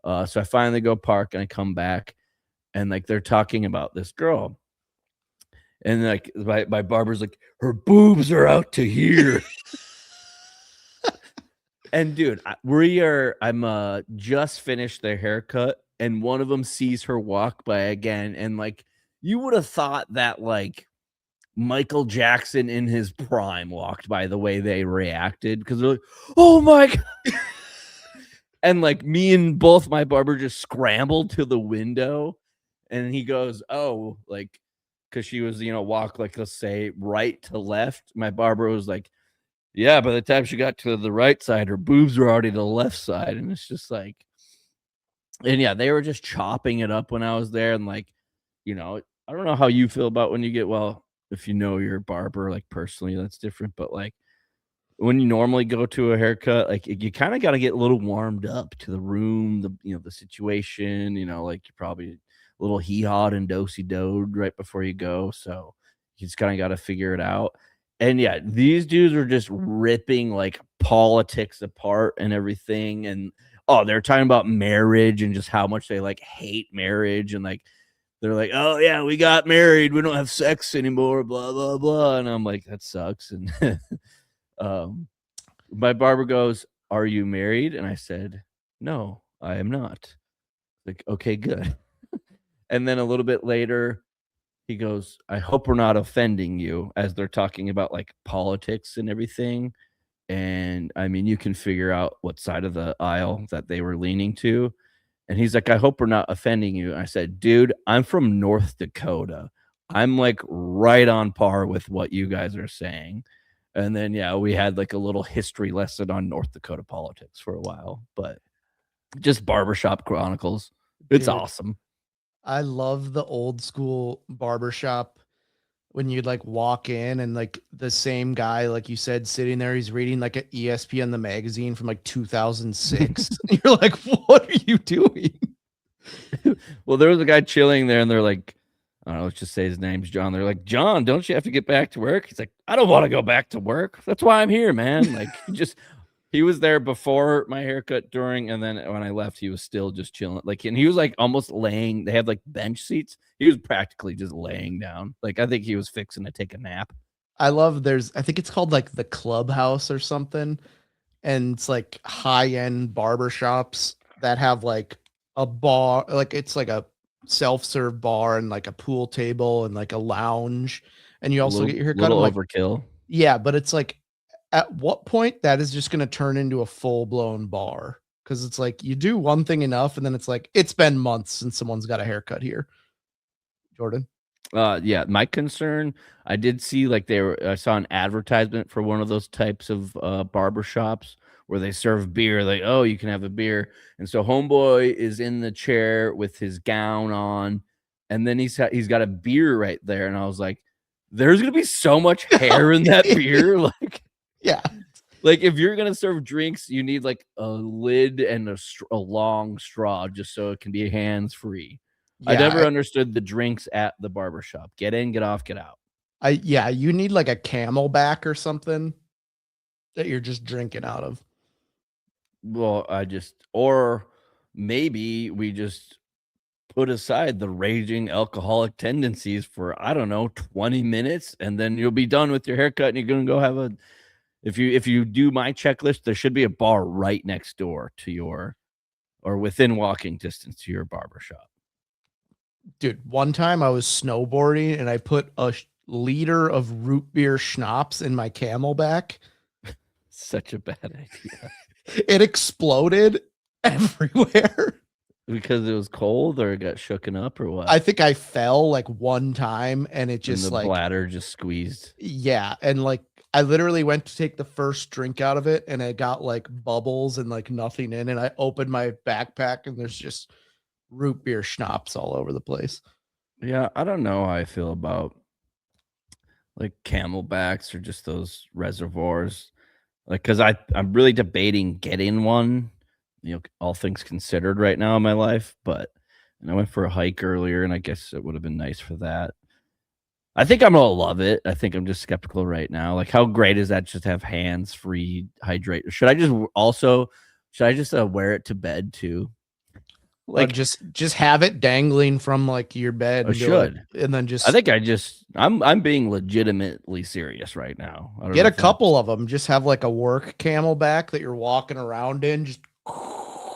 So I finally go park and I come back, and like they're talking about this girl. And like my barber's like, her boobs are out to here. And dude, I'm just finished their haircut, and one of them sees her walk by again, and like you would have thought that like Michael Jackson in his prime walked by the way they reacted, because they're like, oh my God. And like me and both my barber just scrambled to the window, and he goes, oh, like, because she was, walk like, let's say right to left. My barber was like, yeah, by the time she got to the right side, her boobs were already to the left side. And it's just like, and yeah, they were just chopping it up when I was there. And like, I don't know how you feel about when you get, well, if you know your barber, like personally, that's different. But like when you normally go to a haircut, like you kind of got to get a little warmed up to the room, the situation, like you're probably a little hee-hawed and dosey-doed right before you go. So you just kind of got to figure it out. And yeah, these dudes are just ripping like politics apart and everything. And they're talking about marriage and just how much they like hate marriage. And like, they're like, oh yeah, we got married, we don't have sex anymore, blah, blah, blah. And I'm like, that sucks. And my barber goes, are you married? And I said, no, I am not. Like, okay, good. And then a little bit later, he goes, I hope we're not offending you, as they're talking about like politics and everything. And I mean, you can figure out what side of the aisle that they were leaning to. And he's like, I hope we're not offending you. And I said, dude, I'm from North Dakota. I'm like right on par with what you guys are saying. And then, yeah, we had like a little history lesson on North Dakota politics for a while, but just barbershop chronicles. It's Dude, awesome. I love the old school barbershop when you'd like walk in and like the same guy, like you said, sitting there, he's reading like an ESPN the magazine from like 2006. You're like, what are you doing? Well, there was a guy chilling there, and they're like, I don't know, let's just say his name's John. They're like, John, don't you have to get back to work? He's like, I don't want to go back to work. That's why I'm here, man. Like, he was there before my haircut, during, and then when I left, he was still just chilling. Like, and he was like almost laying. They had like bench seats. He was practically just laying down. Like, I think he was fixing to take a nap. I love I think it's called like the Clubhouse or something. And it's like high-end barbershops that have like a bar, like it's like a self-serve bar and like a pool table and like a lounge. And you also get your haircut. Little I'm like, overkill. yeah, but it's like, at what point that is just going to turn into a full-blown bar? because it's like you do one thing enough, and then it's like it's been months since someone's got a haircut here. Jordan. Yeah, my concern, I did see I saw an advertisement for one of those types of barber shops where they serve beer. Like, oh, you can have a beer. And so homeboy is in the chair with his gown on, and then he's got a beer right there. And I was like, there's gonna be so much hair in that beer. Yeah. Like if you're gonna serve drinks, you need like a lid and a long straw just so it can be hands free. I Yeah. never understood the drinks at the barbershop. Get in, get off, get out. You need like a Camelback or something that you're just drinking out of. Well, or maybe we just put aside the raging alcoholic tendencies for, I don't know, 20 minutes, and then you'll be done with your haircut and you're gonna go have if you do my checklist, there should be a bar right next door to or within walking distance to your barbershop. Dude, one time I was snowboarding and I put a liter of root beer schnapps in my Camelback. Such a bad idea. It exploded everywhere. Because it was cold or it got shooken up or what? I think I fell like one time and it just and the bladder just squeezed. Yeah. And like I literally went to take the first drink out of it and it got like bubbles and like nothing in. And I opened my backpack and there's just root beer schnapps all over the place. Yeah, I don't know how I feel about like Camelbacks or just those reservoirs. Like, because I'm really debating getting one, all things considered right now in my life. But I went for a hike earlier, and I guess it would have been nice for that. I think I'm gonna love it. I think I'm just skeptical right now. Like, how great is that just to have hands-free hydrate? Should I just wear it to bed too? Like just have it dangling from like your bed. I should. And then just I think I'm being legitimately serious right now. I don't get know a couple of them. Just have like a work Camelback that you're walking around in. Just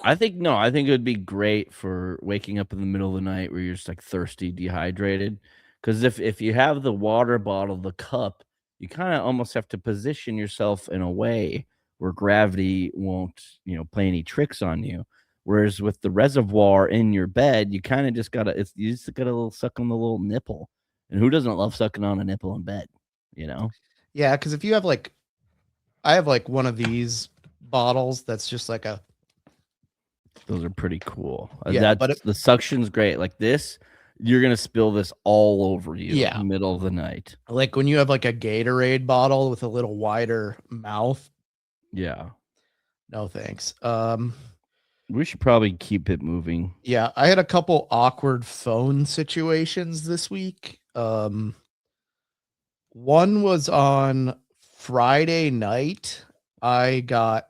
I think it would be great for waking up in the middle of the night where you're just like thirsty, dehydrated. Because if you have the water bottle, the cup, you kind of almost have to position yourself in a way where gravity won't, play any tricks on you. Whereas with the reservoir in your bed, you kind of just gotta suck on the little nipple. And who doesn't love sucking on a nipple in bed? Yeah, because if you have I have like one of these bottles that's just like those are pretty cool. Yeah, but the suction's great. Like this, you're gonna spill this all over you Yeah. in the middle of the night. like when you have like a Gatorade bottle with a little wider mouth. Yeah. No thanks. We should probably keep it moving. Yeah, I had a couple awkward phone situations this week. One was on Friday night. I got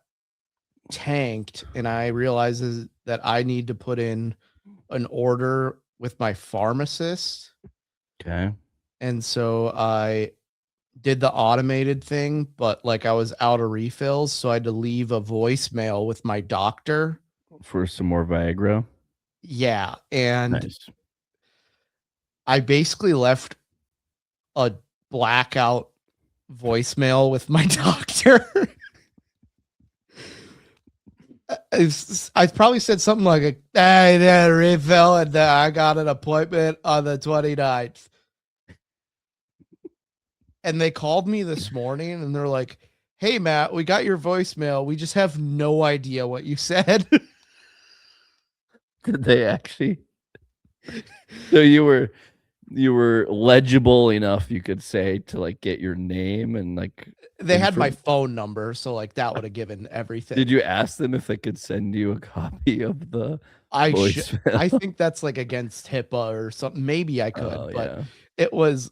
tanked and I realized that I need to put in an order with my pharmacist. Okay. And so I did the automated thing, but like I was out of refills, so I had to leave a voicemail with my doctor. For some more Viagra. Yeah, and Nice. I basically left a blackout voicemail with my doctor. I probably said something like, "Hey, there, refill, and I got an appointment on the 29th." And they called me this morning, and they're like, "Hey, Matt, we got your voicemail. We just have no idea what you said." Did they actually? So you were legible enough, you could say, to like get your name and like They had my phone number, so like that would have given everything. Did you ask them if they could send you a copy of the I voicemail? think that's like against HIPAA or something. Maybe I could, Oh, but yeah. it was,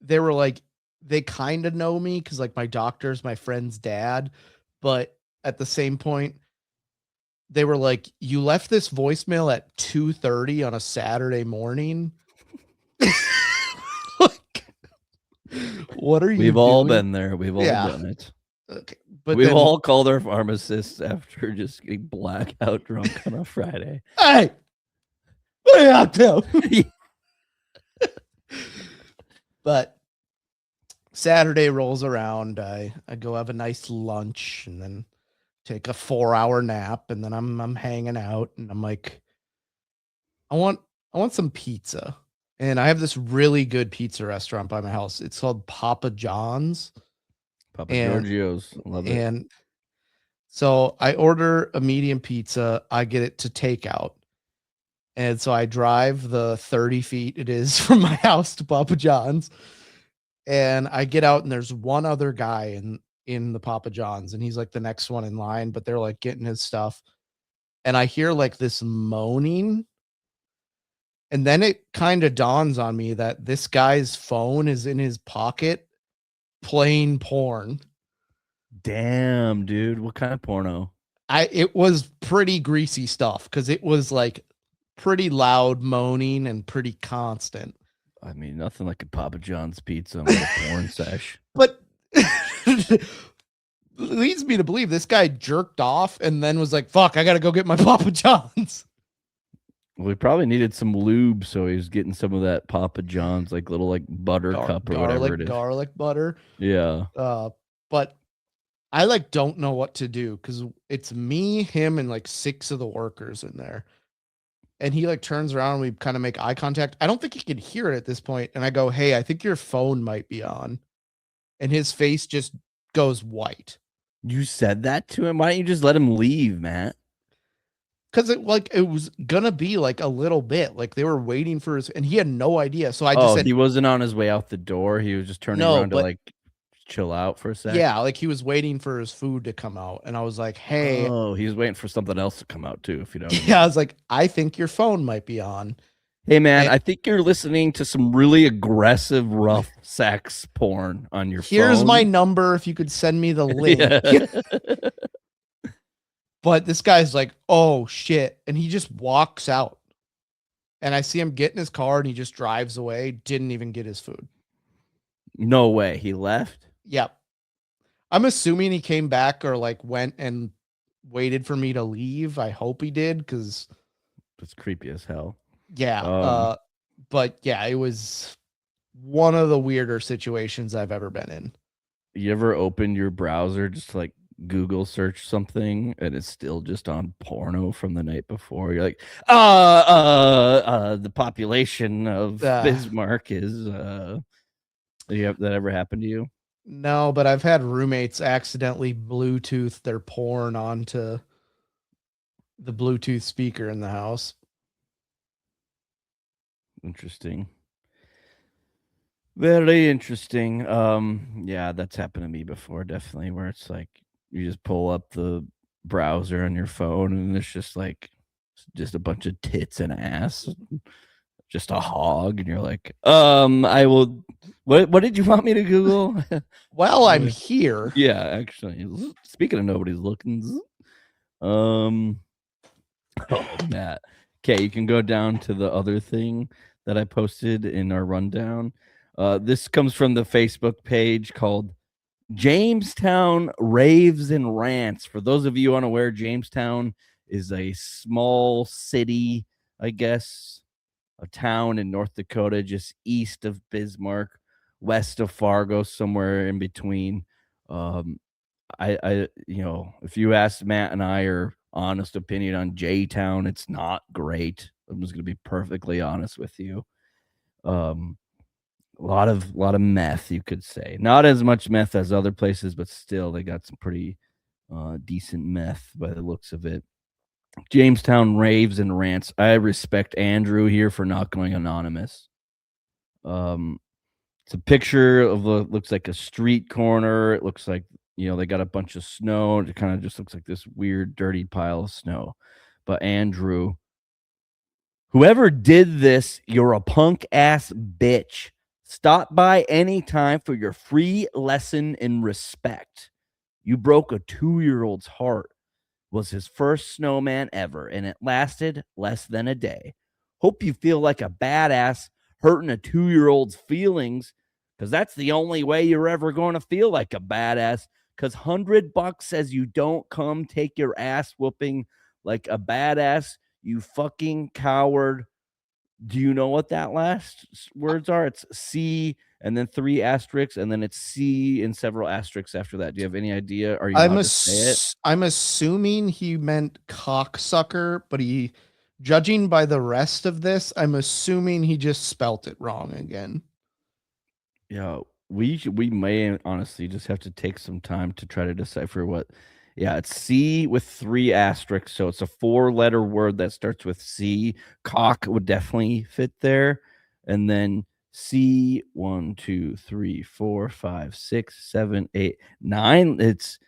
they were like, they kind of know me because like my doctor's my friend's dad, but at the same point, they were like, "You left this voicemail at 2:30 on a Saturday morning." Like, what are you We've all doing? been there. We've all Yeah. done it. Okay, but We've then, all called our pharmacists after just getting blackout drunk on a Friday. hey, what are you up to? But Saturday rolls around. I go have a nice lunch and then take a 4-hour nap, and then I'm hanging out, and I'm like, I want some pizza. And I have this really good pizza restaurant by my house. It's called Papa John's. Papa And- Giorgio's. Love it. And so I order a medium pizza. I get it to takeout. And so I drive the 30 feet it is from my house to Papa John's. And I get out, and there's one other guy in the Papa John's, and he's like the next one in line, but they're like getting his stuff. And I hear like this moaning. And then it kind of dawns on me that this guy's phone is in his pocket playing porn. Damn, dude. What kind of porno? It was pretty greasy stuff because it was like pretty loud moaning and pretty constant. I mean, nothing like a Papa John's pizza with a porn sesh. But leads me to believe this guy jerked off and then was like, fuck, I gotta go get my Papa John's. Well, he probably needed some lube, so he was getting some of that Papa John's, like little like butter cup or whatever it is. Garlic butter. Yeah. But I like don't know what to do because it's me, him, and like 6 of the workers in there. And he like turns around and we kind of make eye contact. I don't think he can hear it at this point. And I go, hey, I think your phone might be on. And his face just goes white. You said that to him? Why don't you just let him leave, Matt? Because it was gonna be like a little bit. Like they were waiting for his, and he had no idea. So I just said he wasn't on his way out the door. He was just turning around to like chill out for a second. Yeah, like he was waiting for his food to come out. And I was like, hey. Oh, he was waiting for something else to come out too, if you know. Yeah, I was like, I think your phone might be on. Hey man, I think you're listening to some really aggressive, rough sex porn on your phone. Here's my number if you could send me the link. Yeah. But this guy's like, oh shit. And he just walks out. And I see him get in his car and he just drives away. Didn't even get his food. No way. He left? Yep. I'm assuming he came back or like went and waited for me to leave. I hope he did because it's creepy as hell. Yeah. But yeah, it was one of the weirder situations I've ever been in. You ever opened your browser just to, like Google search something and it's still just on porno from the night before? You're like, the population of Bismarck is that ever happened to you? No, but I've had roommates accidentally Bluetooth their porn onto the Bluetooth speaker in the house. Interesting. Very interesting. Yeah, that's happened to me before, definitely, where it's like you just pull up the browser on your phone and it's just like just a bunch of tits and ass, just a hog, and you're like, I will. What did you want me to Google? Well, I'm here. Yeah, actually, speaking of nobody's looking, oh, Matt. Okay, you can go down to the other thing that I posted in our rundown. This comes from the Facebook page called Jamestown Raves and Rants. For those of you unaware, Jamestown is a small city, I guess, a town in North Dakota, just east of Bismarck, west of Fargo, somewhere in between. I if you asked Matt and I our honest opinion on J-Town, it's not great. I'm just gonna be perfectly honest with you. A lot of meth, you could say. Not as much meth as other places, but still they got some pretty decent meth by the looks of it. Jamestown Raves and Rants. I respect Andrew here for not going anonymous. It's a picture of looks like a street corner. It looks like, they got a bunch of snow. It kind of just looks like this weird, dirty pile of snow. But Andrew, whoever did this, you're a punk ass bitch. Stop by anytime for your free lesson in respect. You broke a 2-year-old's heart. Was his first snowman ever, and it lasted less than a day. Hope you feel like a badass hurting a 2-year-old's feelings, because that's the only way you're ever going to feel like a badass, because $100 says you don't come take your ass whooping like a badass, you fucking coward. Do you know what that last words are? It's C and then 3 asterisks, and then it's C and several asterisks after that. Do you have any idea? Are you allowed to say it? I'm assuming he meant cocksucker, but judging by the rest of this, I'm assuming he just spelt it wrong again. Yeah, we may honestly just have to take some time to try to decipher what. Yeah, it's C with 3 asterisks, so it's a 4-letter word that starts with C. Cock would definitely fit there, and then C 1, 2, 3, 4, 5, 6, 7, 8, 9. It's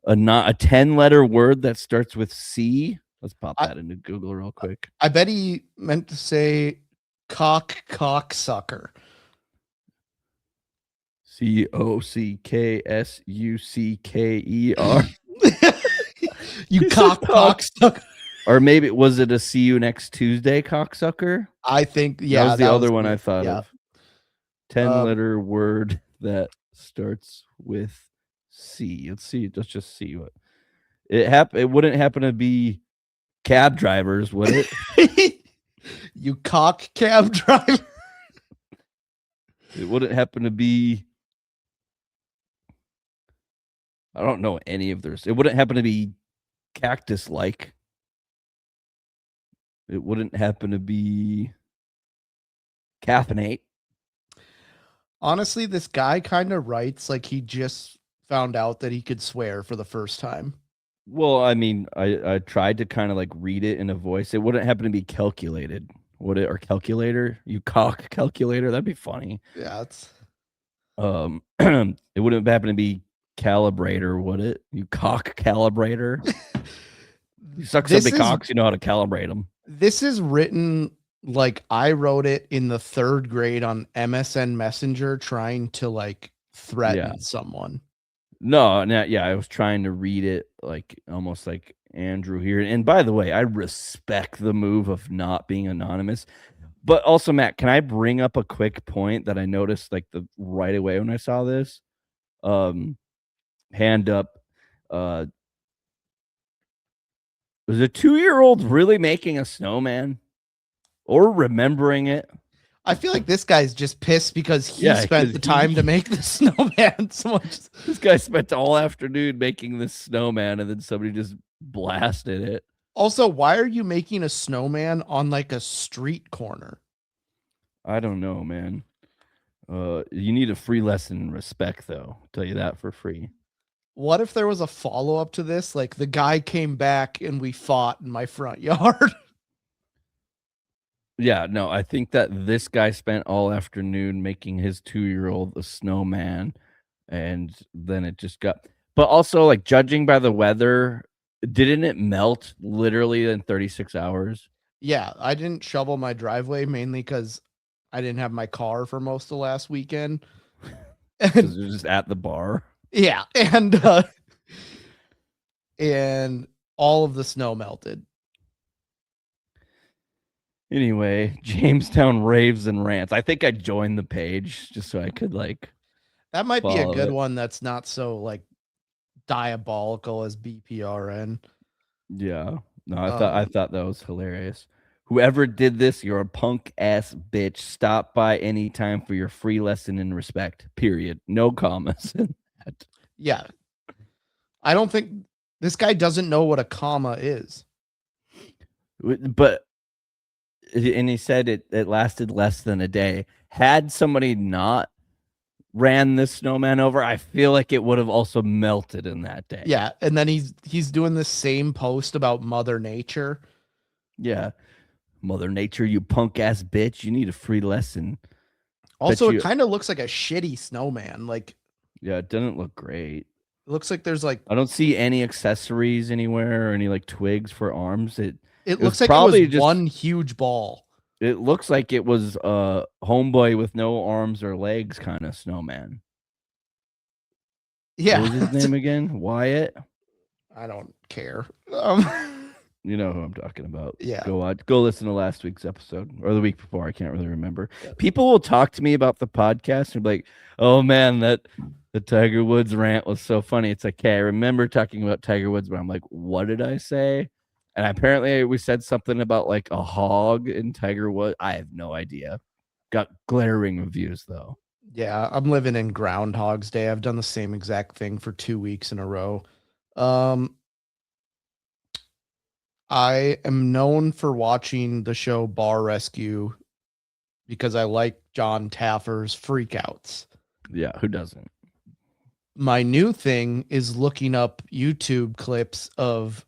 a 10-letter word that starts with C. Let's pop that into Google real quick. I bet he meant to say cocksucker. COCKSUCKER. You cocksucker. Or maybe was it a see you next Tuesday cocksucker? I think that was the other one I thought of. 10-letter word that starts with C. Let's see. Let's just see what it wouldn't happen to be cab drivers, would it? You cock cab driver. It wouldn't happen to be. I don't know any of theirs. It wouldn't happen to be cactus-like. It wouldn't happen to be caffeinate. Honestly, this guy kind of writes like he just found out that he could swear for the first time. Well, I mean, I tried to kind of like read it in a voice. It wouldn't happen to be calculated, would it? Or calculator? You cock calculator? That'd be funny. Yeah, it's it wouldn't happen to be calibrator, would it? You cock calibrator. You suck somebody cocks, you know how to calibrate them. This is written like I wrote it in the 3rd grade on MSN Messenger trying to like threaten someone. No, yeah, I was trying to read it like almost like Andrew here. And by the way, I respect the move of not being anonymous. But also, Matt, can I bring up a quick point that I noticed like right away when I saw this? Hand up. Was a 2-year-old really making a snowman or remembering it? I feel like this guy's just pissed because he spent the time to make the snowman so much. This guy spent all afternoon making this snowman and then somebody just blasted it. Also, why are you making a snowman on like a street corner? I don't know, man. You need a free lesson in respect, though. I'll tell you that for free. What if there was a follow-up to this? Like the guy came back and we fought in my front yard. Yeah, no, I think that this guy spent all afternoon making his 2-year-old a snowman, and then it just got. But also, like, judging by the weather, didn't it melt literally in 36 hours? Yeah, I didn't shovel my driveway mainly because I didn't have my car for most of last weekend. Because you're just at the bar. Yeah, and all of the snow melted. Anyway, Jamestown raves and rants. I think I joined the page just so I could like. That might be a good one. That's not so like diabolical as BPRN. Yeah, no, I thought that was hilarious. Whoever did this, you're a punk ass bitch. Stop by anytime for your free lesson in respect. Period. No commas in that. Yeah, I don't think this guy doesn't know what a comma is. But. And he said it lasted less than a day. Had somebody not ran this snowman over, I feel like it would have also melted in that day. Yeah, and then he's doing the same post about Mother Nature. Yeah. Mother Nature, you punk ass bitch. You need a free lesson. Also, it kind of looks like a shitty snowman. Like, yeah, it doesn't look great. It looks like there's like I don't see any accessories anywhere or any like twigs for arms. It looks like probably just one huge ball. It looks like it was a homeboy with no arms or legs kind of snowman. Yeah. What was his name again? Wyatt? I don't care. You know who I'm talking about. Yeah. Go listen to last week's episode or the week before. I can't really remember. Yeah. People will talk to me about the podcast and be like, oh man, the Tiger Woods rant was so funny. It's like, okay, I remember talking about Tiger Woods, but I'm like, what did I say? And apparently we said something about like a hog in Tiger Woods. I have no idea. Got glaring reviews though. Yeah, I'm living in Groundhog's Day. I've done the same exact thing for 2 weeks in a row. Um, I am known for watching the show Bar Rescue because I like John Taffer's freakouts. Yeah, who doesn't? My new thing is looking up YouTube clips of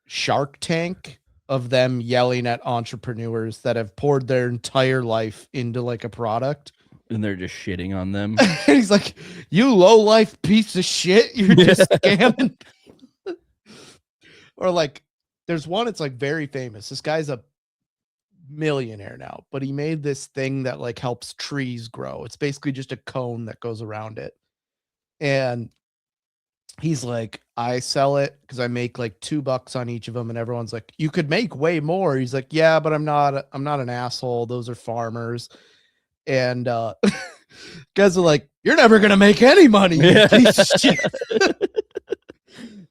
Shark Tank, of them yelling at entrepreneurs that have poured their entire life into like a product. And they're just shitting on them. And he's like, "You low life piece of shit, you're just scamming." Or like, there's one, it's like very famous. This guy's a millionaire now, but he made this thing that like helps trees grow. It's basically just a cone that goes around it. And he's like, I sell it because I make like $2 on each of them. And everyone's like, you could make way more. He's like, yeah, but I'm not an asshole. Those are farmers. And guys are like, you're never gonna make any money, you piece of shit.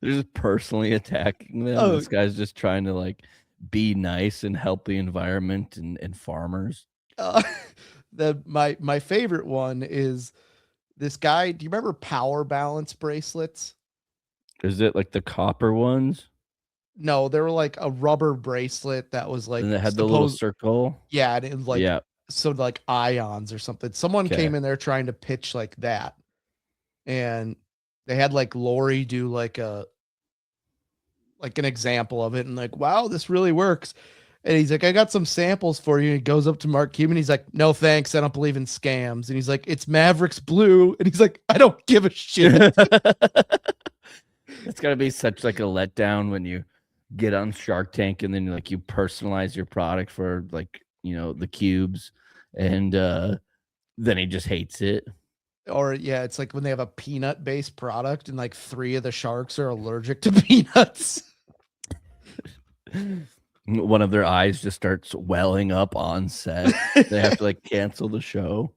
They're just personally attacking them. Oh. This guy's just trying to like be nice and help the environment and farmers. My favorite one is this guy. Do you remember Power Balance bracelets? Is it like the copper ones? No, they were like a rubber bracelet that was like, And it had the little circle. yeah, and it was like, Yeah. so like ions or something. Someone came in there trying to pitch like that, and they had like Lori do like an example of it, and like, wow, this really works. And he's like, I got some samples for you. And he goes up to Mark Cuban. He's like, no, thanks. I don't believe in scams. And he's like, it's Mavericks Blue. And he's like, I don't give a shit. It's gotta be such like a letdown when you get on Shark Tank and then like you personalize your product for like, you know, the cubes, and then he just hates it. Or yeah, it's like when they have a peanut based product and like 3 of the sharks are allergic to peanuts. One of their eyes just starts welling up on set. They have to like cancel the show.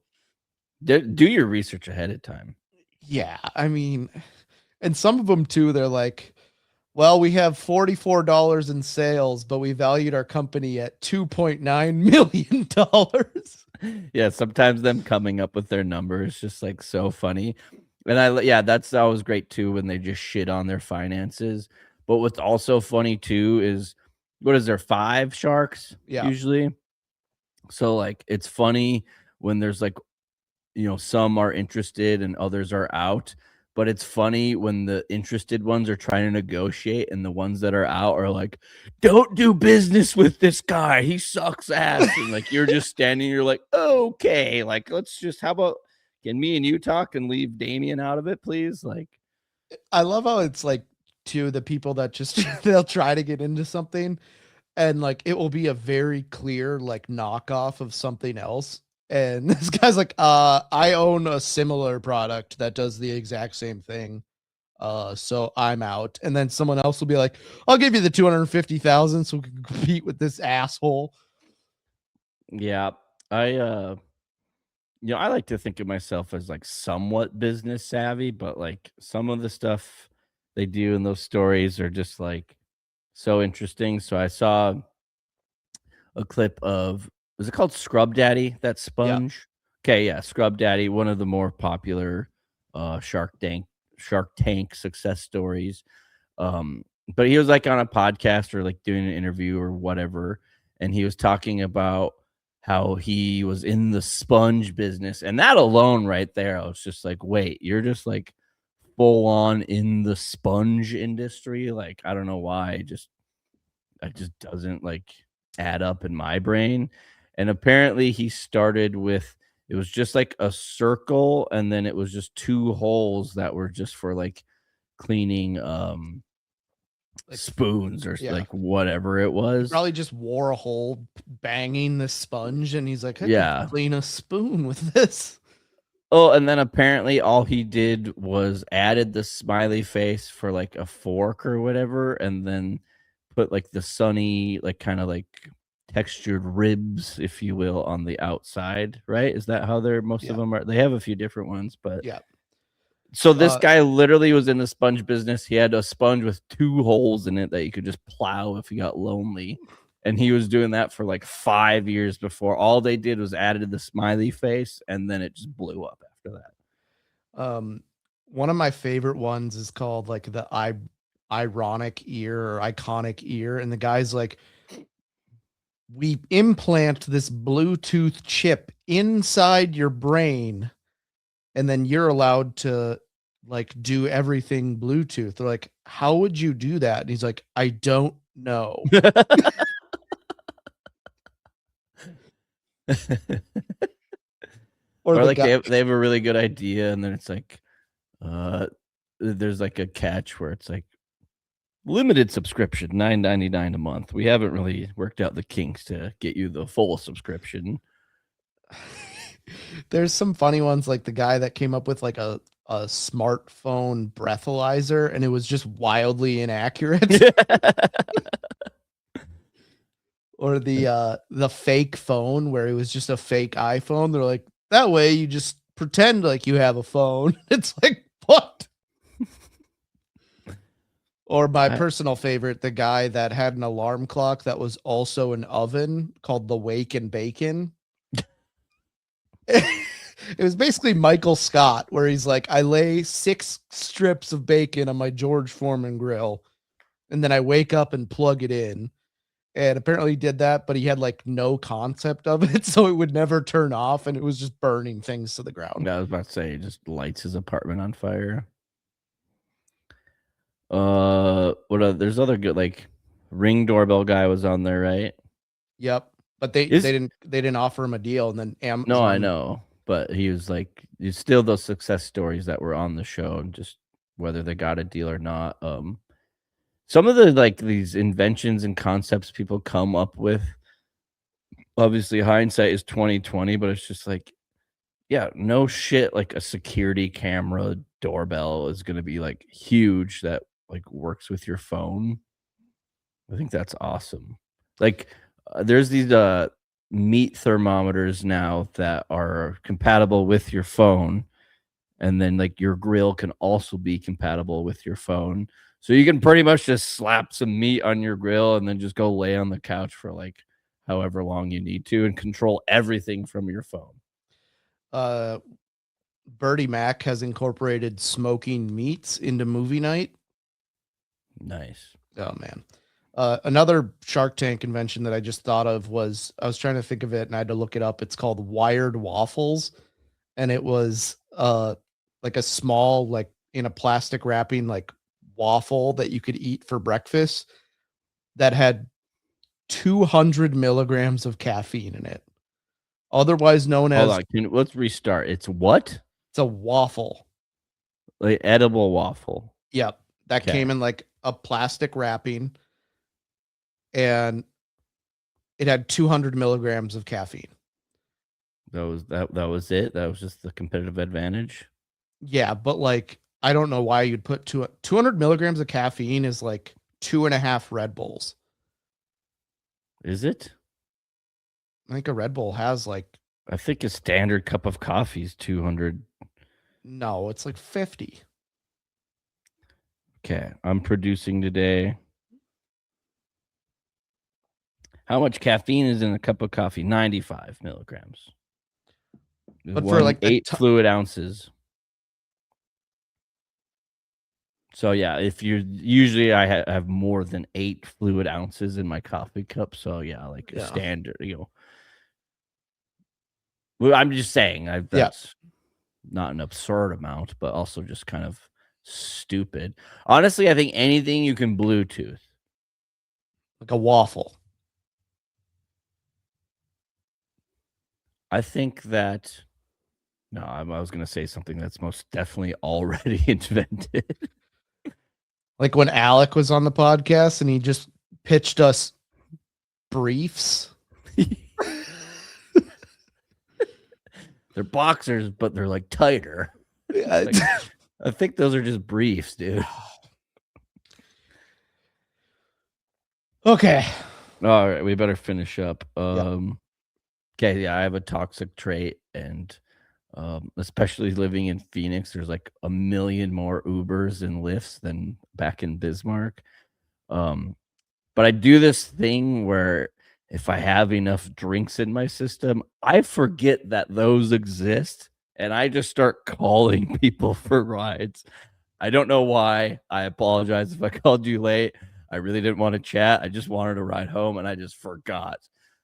Do your research ahead of time. Yeah, I mean, and some of them too, they're like, well, we have $44 in sales, but we valued our company at $2.9 million. Yeah, sometimes them coming up with their number is just like so funny. And that was great too when they just shit on their finances. But what's also funny too is, what is there, 5 sharks usually? So like it's funny when there's like, you know, some are interested and others are out. But it's funny when the interested ones are trying to negotiate and the ones that are out are like, don't do business with this guy. He sucks ass. And like, you're just standing, you're like, okay, like, let's just, how about, can me and you talk and leave Damien out of it, please? Like, I love how it's like to the people that just, they'll try to get into something and like, it will be a very clear like knockoff of something else. And this guy's like, I own a similar product that does the exact same thing. So I'm out. And then someone else will be like, I'll give you the 250,000 so we can compete with this asshole. Yeah. I like to think of myself as like somewhat business savvy, but like some of the stuff they do in those stories are just like so interesting. So I saw a clip of, was it called Scrub Daddy, that sponge? Yeah. Okay, yeah, Scrub Daddy, one of the more popular Shark Tank success stories. But he was like on a podcast or like doing an interview or whatever, and he was talking about how he was in the sponge business. And that alone right there, I was just like, wait, you're just like full on in the sponge industry? Like, I don't know why. It just doesn't like add up in my brain. And apparently he started with, it was just like a circle, and then it was just 2 holes that were just for like cleaning like spoons or like whatever it was. Probably just wore a hole banging the sponge, and he's like, I can clean a spoon with this. Oh, and then apparently all he did was added the smiley face for like a fork or whatever, and then put like the sunny, like kind of like textured ribs, if you will, on the outside, right? Is that how they're most of them are? They have a few different ones, but yeah. So this guy literally was in the sponge business. He had a sponge with 2 holes in it that you could just plow if you got lonely, And he was doing that for like 5 years before. All they did was added the smiley face, and then it just blew up after that. One of my favorite ones is called like the ironic ear or iconic ear. And the guy's like, we implant this Bluetooth chip inside your brain, and then you're allowed to like do everything Bluetooth. They're like, how would you do that? And he's like, I don't know. Or the like guy- they have a really good idea, and then it's like there's like a catch where it's like limited subscription, $9.99 a month. We haven't really worked out the kinks to get you the full subscription. There's some funny ones, like the guy that came up with like a smartphone breathalyzer, and it was just wildly inaccurate. Or the fake phone where it was just a fake iPhone. They're like, that way you just pretend like you have a phone. It's like, what? Or my personal favorite, the guy that had an alarm clock that was also an oven called the Wake and Bacon. It was basically Michael Scott, where he's like, I lay 6 strips of bacon on my George Foreman grill, and then I wake up and plug it in. And apparently he did that, but he had like no concept of it, so it would never turn off, and it was just burning things to the ground. I was about to say, he just lights his apartment on fire. There's other good, like Ring doorbell guy was on there, right? Yep. But they didn't offer him a deal, and then Amazon. No, I know, but he was like, it's still those success stories that were on the show, and just whether they got a deal or not. Some of the like these inventions and concepts people come up with, obviously hindsight is 2020, but it's just like, yeah, no shit, like a security camera doorbell is going to be like huge that like works with your phone. I think that's awesome. Like there's these meat thermometers now that are compatible with your phone, and then like your grill can also be compatible with your phone. So you can pretty much just slap some meat on your grill and then just go lay on the couch for like however long you need to and control everything from your phone. Bertie Mac has incorporated smoking meats into movie night. Nice. Oh man. Another Shark Tank invention that I just thought of was, I was trying to think of it and I had to look it up. It's called wired waffles. And it was like a small, like in a plastic wrapping, like waffle that you could eat for breakfast that had 200 milligrams of caffeine in it. Otherwise known as, hold on, let's restart. It's what? It's a waffle. Like edible waffle. Yep. That came in like a plastic wrapping, and it had 200 milligrams of caffeine. That was it. That was just the competitive advantage. Yeah, but like, I don't know why you'd put 200 milligrams of caffeine is like 2.5 Red Bulls. Is it? I think a Red Bull has like, I think a standard cup of coffee is 200. No, it's like 50. Okay, I'm producing today. How much caffeine is in a cup of coffee? 95 milligrams. But for like 8 fluid ounces. So yeah, if you're usually I have more than 8 fluid ounces in my coffee cup. So yeah, like a standard, Well, I'm just saying that's not an absurd amount, but also just kind of stupid. Honestly, I think anything you can Bluetooth, like a waffle. I think that. No, I was going to say something that's most definitely already invented. Like when Alec was on the podcast and he just pitched us briefs. They're boxers, but they're like tighter. Like, I think those are just briefs, dude. Okay. All right, we better finish up. Okay, yeah, I have a toxic trait, and especially living in Phoenix, there's like a million more Ubers and Lyfts than back in Bismarck. But I do this thing where if I have enough drinks in my system, I forget that those exist and I just start calling people for rides. I don't know why. I apologize if I called you late. I really didn't want to chat. I just wanted to ride home and I just forgot.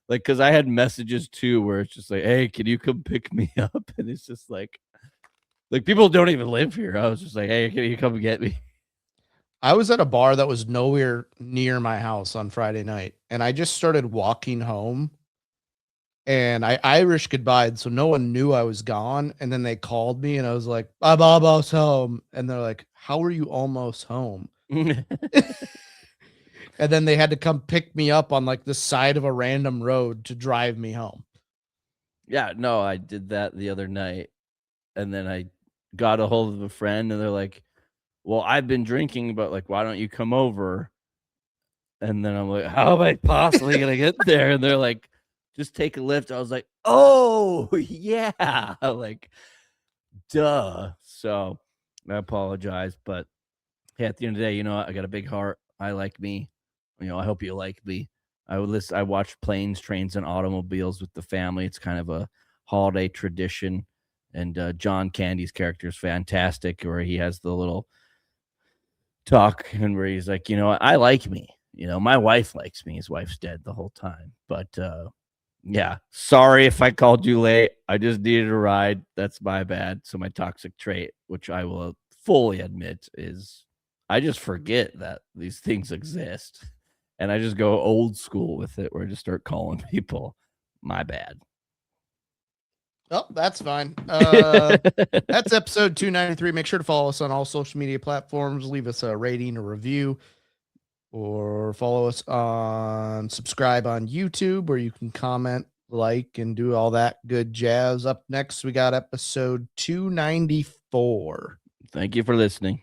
Like, cause I had messages too where it's just like, hey, can you come pick me up? And it's just like people don't even live here. I was just like, hey, can you come get me? I was at a bar that was nowhere near my house on Friday night, and I just started walking home, and I Irish goodbye, so no one knew I was gone. And then they called me, and I was like, "I'm almost home," and they're like, "How are you almost home?" And then they had to come pick me up on like the side of a random road to drive me home. Yeah, no, I did that the other night, and then I got a hold of a friend, and they're like, well, I've been drinking, but like, why don't you come over? And then I'm like, how am I possibly gonna get there? And they're like, just take a lift. I was like, oh yeah, like duh. So I apologize, but hey, at the end of the day, you know what? I got a big heart. I like me. You know, I hope you like me. I watch Planes, Trains, and Automobiles with the family. It's kind of a holiday tradition. And John Candy's character is fantastic, where he has the little talk and where he's like, you know, I like me. You know, my wife likes me. His wife's dead the whole time. But yeah, sorry if I called you late. I just needed a ride. That's my bad. So my toxic trait, which I will fully admit, is I just forget that these things exist. And I just go old school with it where I just start calling people. My bad. Oh, that's fine. That's episode 293. Make sure to follow us on all social media platforms. Leave us a rating or review, or follow us on subscribe on YouTube, where you can comment, like, and do all that good jazz. Up next, we got episode 294. Thank you for listening.